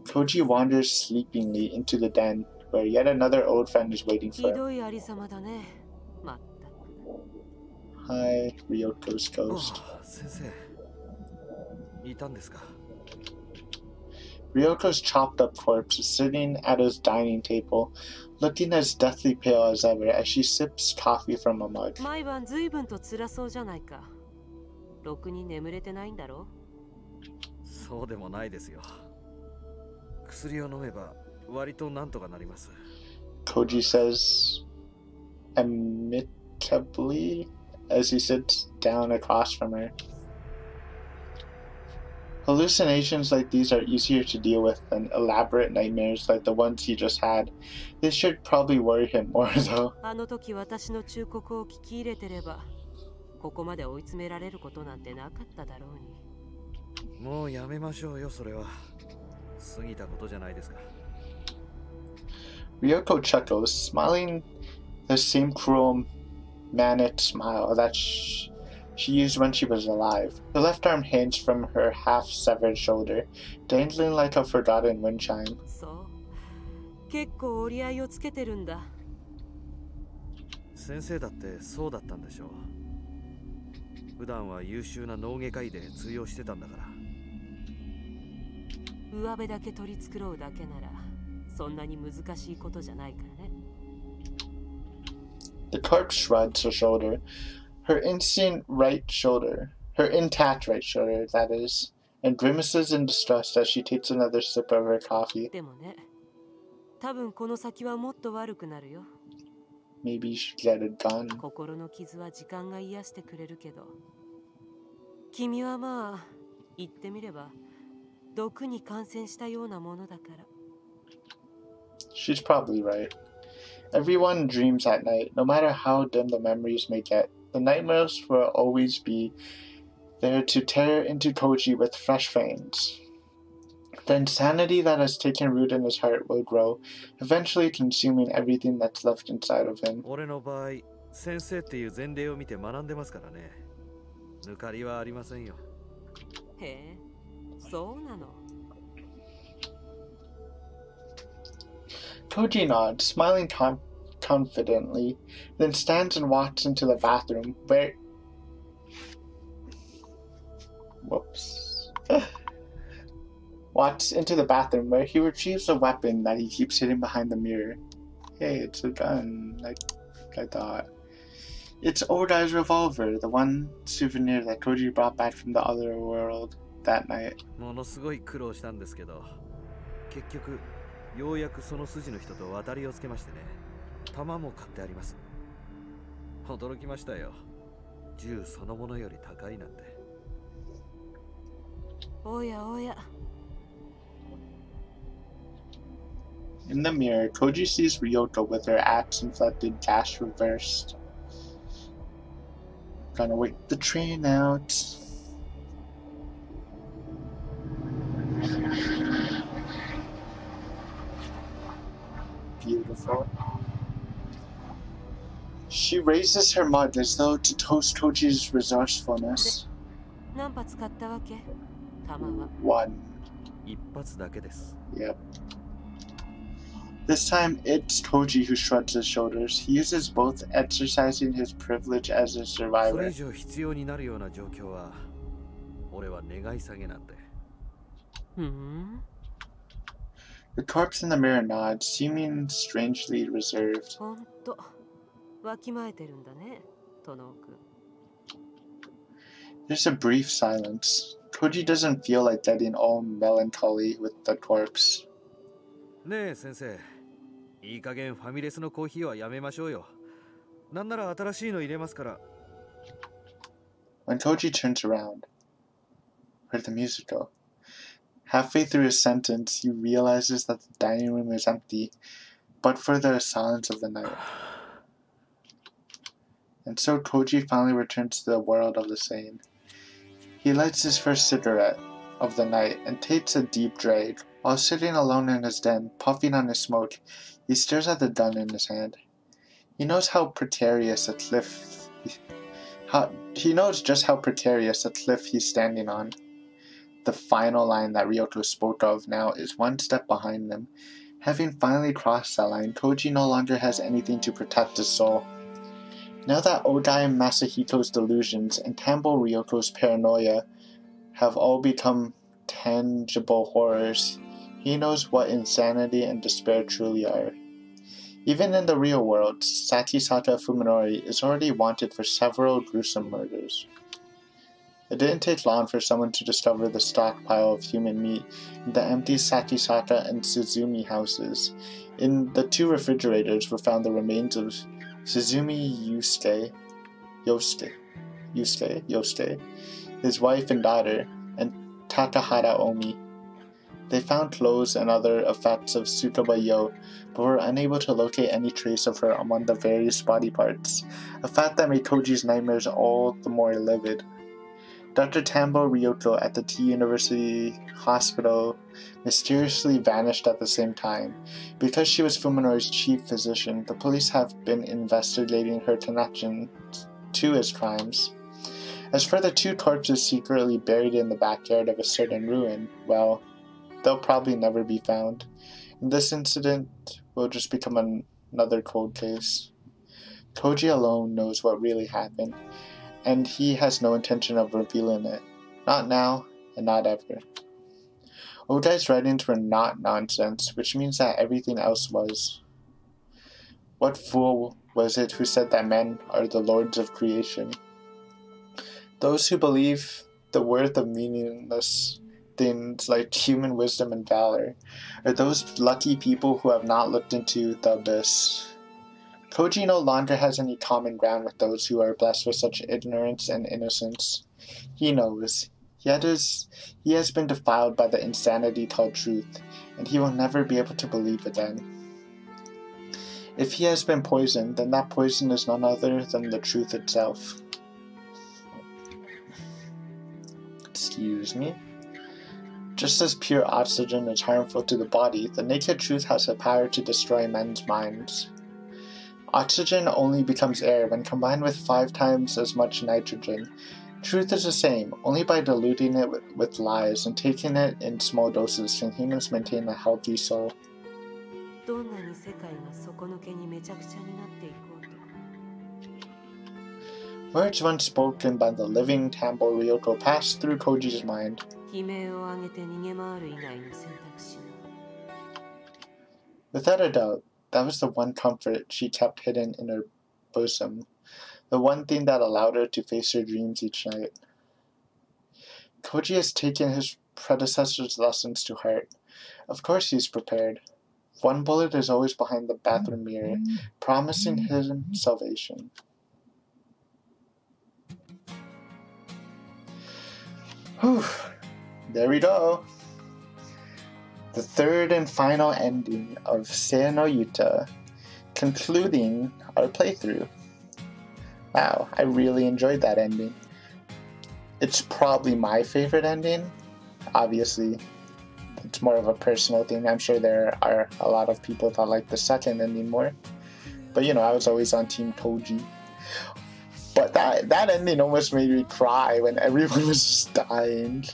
Koji wanders sleepingly into the den, where yet another old friend is waiting for him. Hi, Ryoko's ghost. 先生、いたんですか。Ryoko's chopped up corpse is sitting at his dining table, looking as deathly pale as ever as she sips coffee from a mug. 毎晩ずいぶんと辛そうじゃないか。ろくに眠れてないんだろ。そうでもないですよ。薬を飲めば割となんとかなります。Koji says amitably as he sits down across from her. Hallucinations like these are easier to deal with than elaborate nightmares like the ones he just had. This should probably worry him more though. あの時私の忠告を聞き入れてれば、ここまで追い詰められることなんてなかっただろうに。もうやめましょうよ、それは。過ぎたことじゃないですか。Ryoko chuckles, smiling the same cruel, manic smile that she used when she was alive. Her left arm hangs from her half-severed shoulder, dangling like a forgotten wind chime. そう。結構折り合いをつけてるんだ。先生だってそうだったんでしょう。普段は優秀な脳外科医で通用してたんだから。上辺だけ取り繕うだけなら、そんなに難しいことじゃないからね。The corpse shrugs her shoulder. Her intact right shoulder, that is, and grimaces in distress as she takes another sip of her coffee. でもね、多分この先はもっと悪くなるよ。Maybe you should get a gun. 心の傷は時間が癒してくれるけど、君はまあ言ってみれば毒に感染したようなものだから。She's probably right. Everyone dreams at night, no matter how dim the memories may get. The nightmares will always be there to tear into Koji with fresh fangs. The insanity that has taken root in his heart will grow, eventually consuming everything that's left inside of him. 俺の場合、先生っていう前例を見て学んでますからね。抜かりはありませんよ。へえ、そうなの。Koji nods, smiling confidently, then stands and walks into the bathroom where... walks into the bathroom where he retrieves a weapon that he keeps hidden behind the mirror. Hey, it's a gun, like I thought. It's Odai's revolver, the one souvenir that Koji brought back from the other world that night. ものすごい苦労したんですけど、結局ようやくその筋の人と渡りをつけましてね。弾も買ってあります。驚きましたよ。銃そのものより高いなんて。おやおや。In the mirror, Koji sees Ryoko with her axe-inflected gash reversed. Gonna wait the train out. Beautiful. She raises her mug as though to toast Koji's resourcefulness. 何発買ったわけ？弾は。One. 一発だけです。 Yep. This time, it's Koji who shrugs his shoulders. He uses both exercising his privilege as a それ survivor. 以上必要になるような状況は、俺は願い下げなんで。The corpse in the mirror nods, seeming strangely reserved. ほんと、わきまえてるんだね、トノオ君。There's a brief silence. Koji doesn't feel like getting all melancholy with the corpse. ねえ先生、いい加減ファミレスのコーヒーはやめましょうよ。なんなら新しいの入れますから。When Koji turns around, where'd the music go? Halfway through his sentence, he realizes that the dining room is empty, but for the silence of the night. And so Koji finally returns to the world of the sane. He lights his first cigarette of the night and takes a deep drag. While sitting alone in his den, puffing on his smoke, he stares at the gun in his hand. He knows how precarious a cliff... He knows just how precarious a cliff he's standing on. The final line that Ryoto spoke of now is one step behind them. Having finally crossed that line, Koji no longer has anything to protect his soul. Now that Odai and Masahito's delusions and Tambo Ryoto's paranoia have all become tangible horrors, he knows what insanity and despair truly are. Even in the real world, Satisata Fuminori is already wanted for several gruesome murders. It didn't take long for someone to discover the stockpile of human meat in the empty Satisata and Suzumi houses. In the two refrigerators were found the remains of Suzumi Yosuke, his wife and daughter, and Takahara Omi. They found clothes and other effects of Tsutoba Yo, but were unable to locate any trace of her among the various body parts, a fact that made Koji's nightmares all the more livid. Dr. Tambo Ryoto at the T University Hospital mysteriously vanished at the same time. Because she was Fuminori's chief physician, the police have been investigating her connection to his crimes. As for the two corpses secretly buried in the backyard of a certain ruin, well, they'll probably never be found. And this incident will just become another cold case. Koji alone knows what really happened, and he has no intention of revealing it. Not now, and not ever. Odai's writings were not nonsense, which means that everything else was. What fool was it who said that men are the lords of creation? Those who believe the worth of meaningless things like human wisdom and valor are those lucky people who have not looked into the abyss. Koji no longer has any common ground with those who are blessed with such ignorance and innocence. He knows. He has been defiled by the insanity called truth, and he will never be able to believe again. If he has been poisoned, then that poison is none other than the truth itself. Excuse me. Just as pure oxygen is harmful to the body, the naked truth has the power to destroy men's minds. Oxygen only becomes air when combined with 5 times as much nitrogen. Truth is the same. Only by diluting it with lies and taking it in small doses can humans maintain a healthy soul. Words once spoken by the living Tambo Ryoto passed through Koji's mind. Without a doubt, that was the one comfort she kept hidden in her bosom, the one thing that allowed her to face her dreams each night. Koji has taken his predecessor's lessons to heart. Of course he's prepared. One bullet is always behind the bathroom mirror, promising him salvation. Whew. There we go. The third and final ending of Seiya no Yuta, concluding our playthrough. Wow, I really enjoyed that ending. It's probably my favorite ending. Obviously, it's more of a personal thing. I'm sure there are a lot of people that like the second ending more. But you know, I was always on Team Koji. But that ending almost made me cry when everyone was just dying.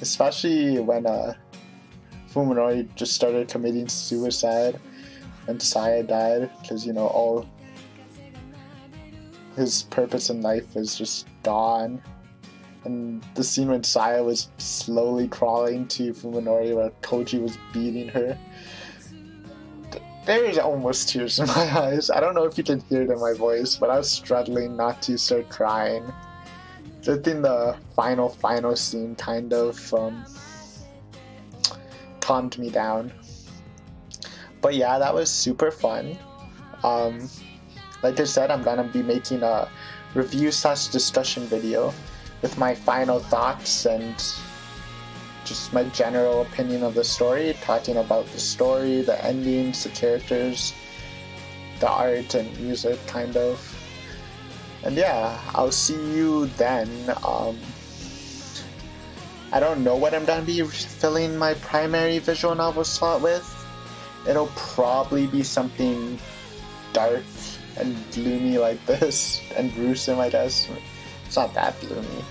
Especially when Fuminori just started committing suicide when Saya died, because, you know, all his purpose in life was just gone. And the scene when Saya was slowly crawling to Fuminori where Koji was beating her. There's almost tears in my eyes. I don't know if you can hear it in my voice, but I was struggling not to start crying. I think the final scene kind of calmed me down. But yeah, that was super fun. Like I said, I'm gonna be making a review/discussion video with my final thoughts and just my general opinion of the story, talking about the story, the endings, the characters, the art and music, kind of. And yeah, I'll see you then. I don't know what I'm gonna be filling my primary visual novel slot with. It'll probably be something dark and gloomy like this, and gruesome, I guess. It's not that gloomy.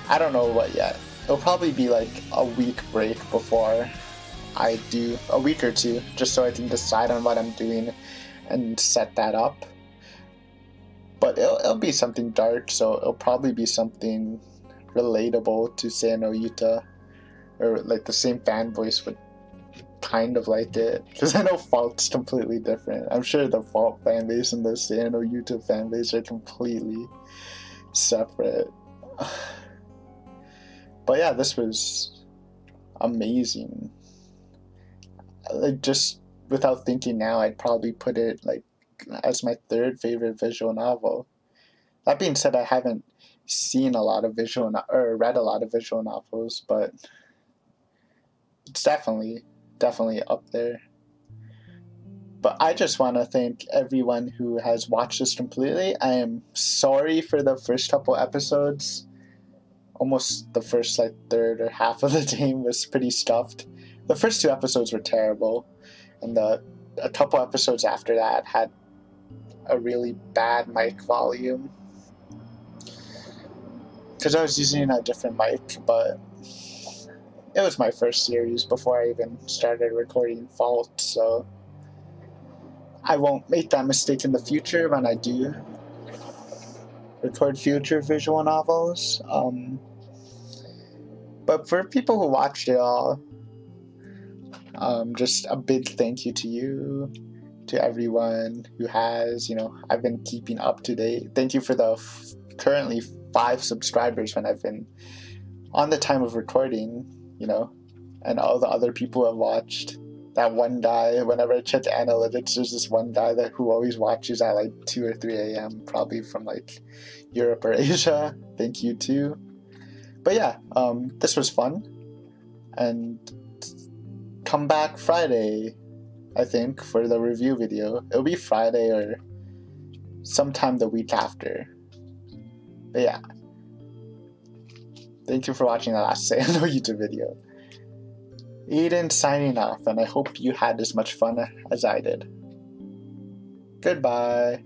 I don't know what yet. It'll probably be like a week break before I do, a week or two, just so I can decide on what I'm doing and set that up. But it'll be something dark, so it'll probably be something relatable to Sei no Yuta, or like the same fan voice would kind of like it, because I know Fault's completely different. I'm sure the Fault fan base and the Sei no Yuta fan base are completely separate. But yeah, this was amazing. Like, just without thinking now, I'd probably put it like as my third favorite visual novel. That being said, I haven't seen a lot of or read a lot of visual novels, but it's definitely up there. But I just want to thank everyone who has watched this completely. I am sorry for the first couple episodes. Almost the first like third or half of the game was pretty stuffed. The first 2 episodes were terrible, and a couple episodes after that had a really bad mic volume, because I was using a different mic. But it was my first series before I even started recording Fault, so I won't make that mistake in the future when I do record future visual novels. But for people who watched it all, just a big thank you to you, to everyone who has, you know, I've been keeping up to date. Thank you for the currently 5 subscribers when I've been on the time of recording, you know, and all the other people who have watched. That one guy, whenever I check the analytics, there's this one guy who always watches at like 2 or 3 a.m., probably from like Europe or Asia. Thank you too. But yeah, this was fun. And come back Friday, I think, for the review video. It'll be Friday or sometime the week after. But yeah. Thank you for watching the last Sei no Yuta video. Eden signing off, and I hope you had as much fun as I did. Goodbye.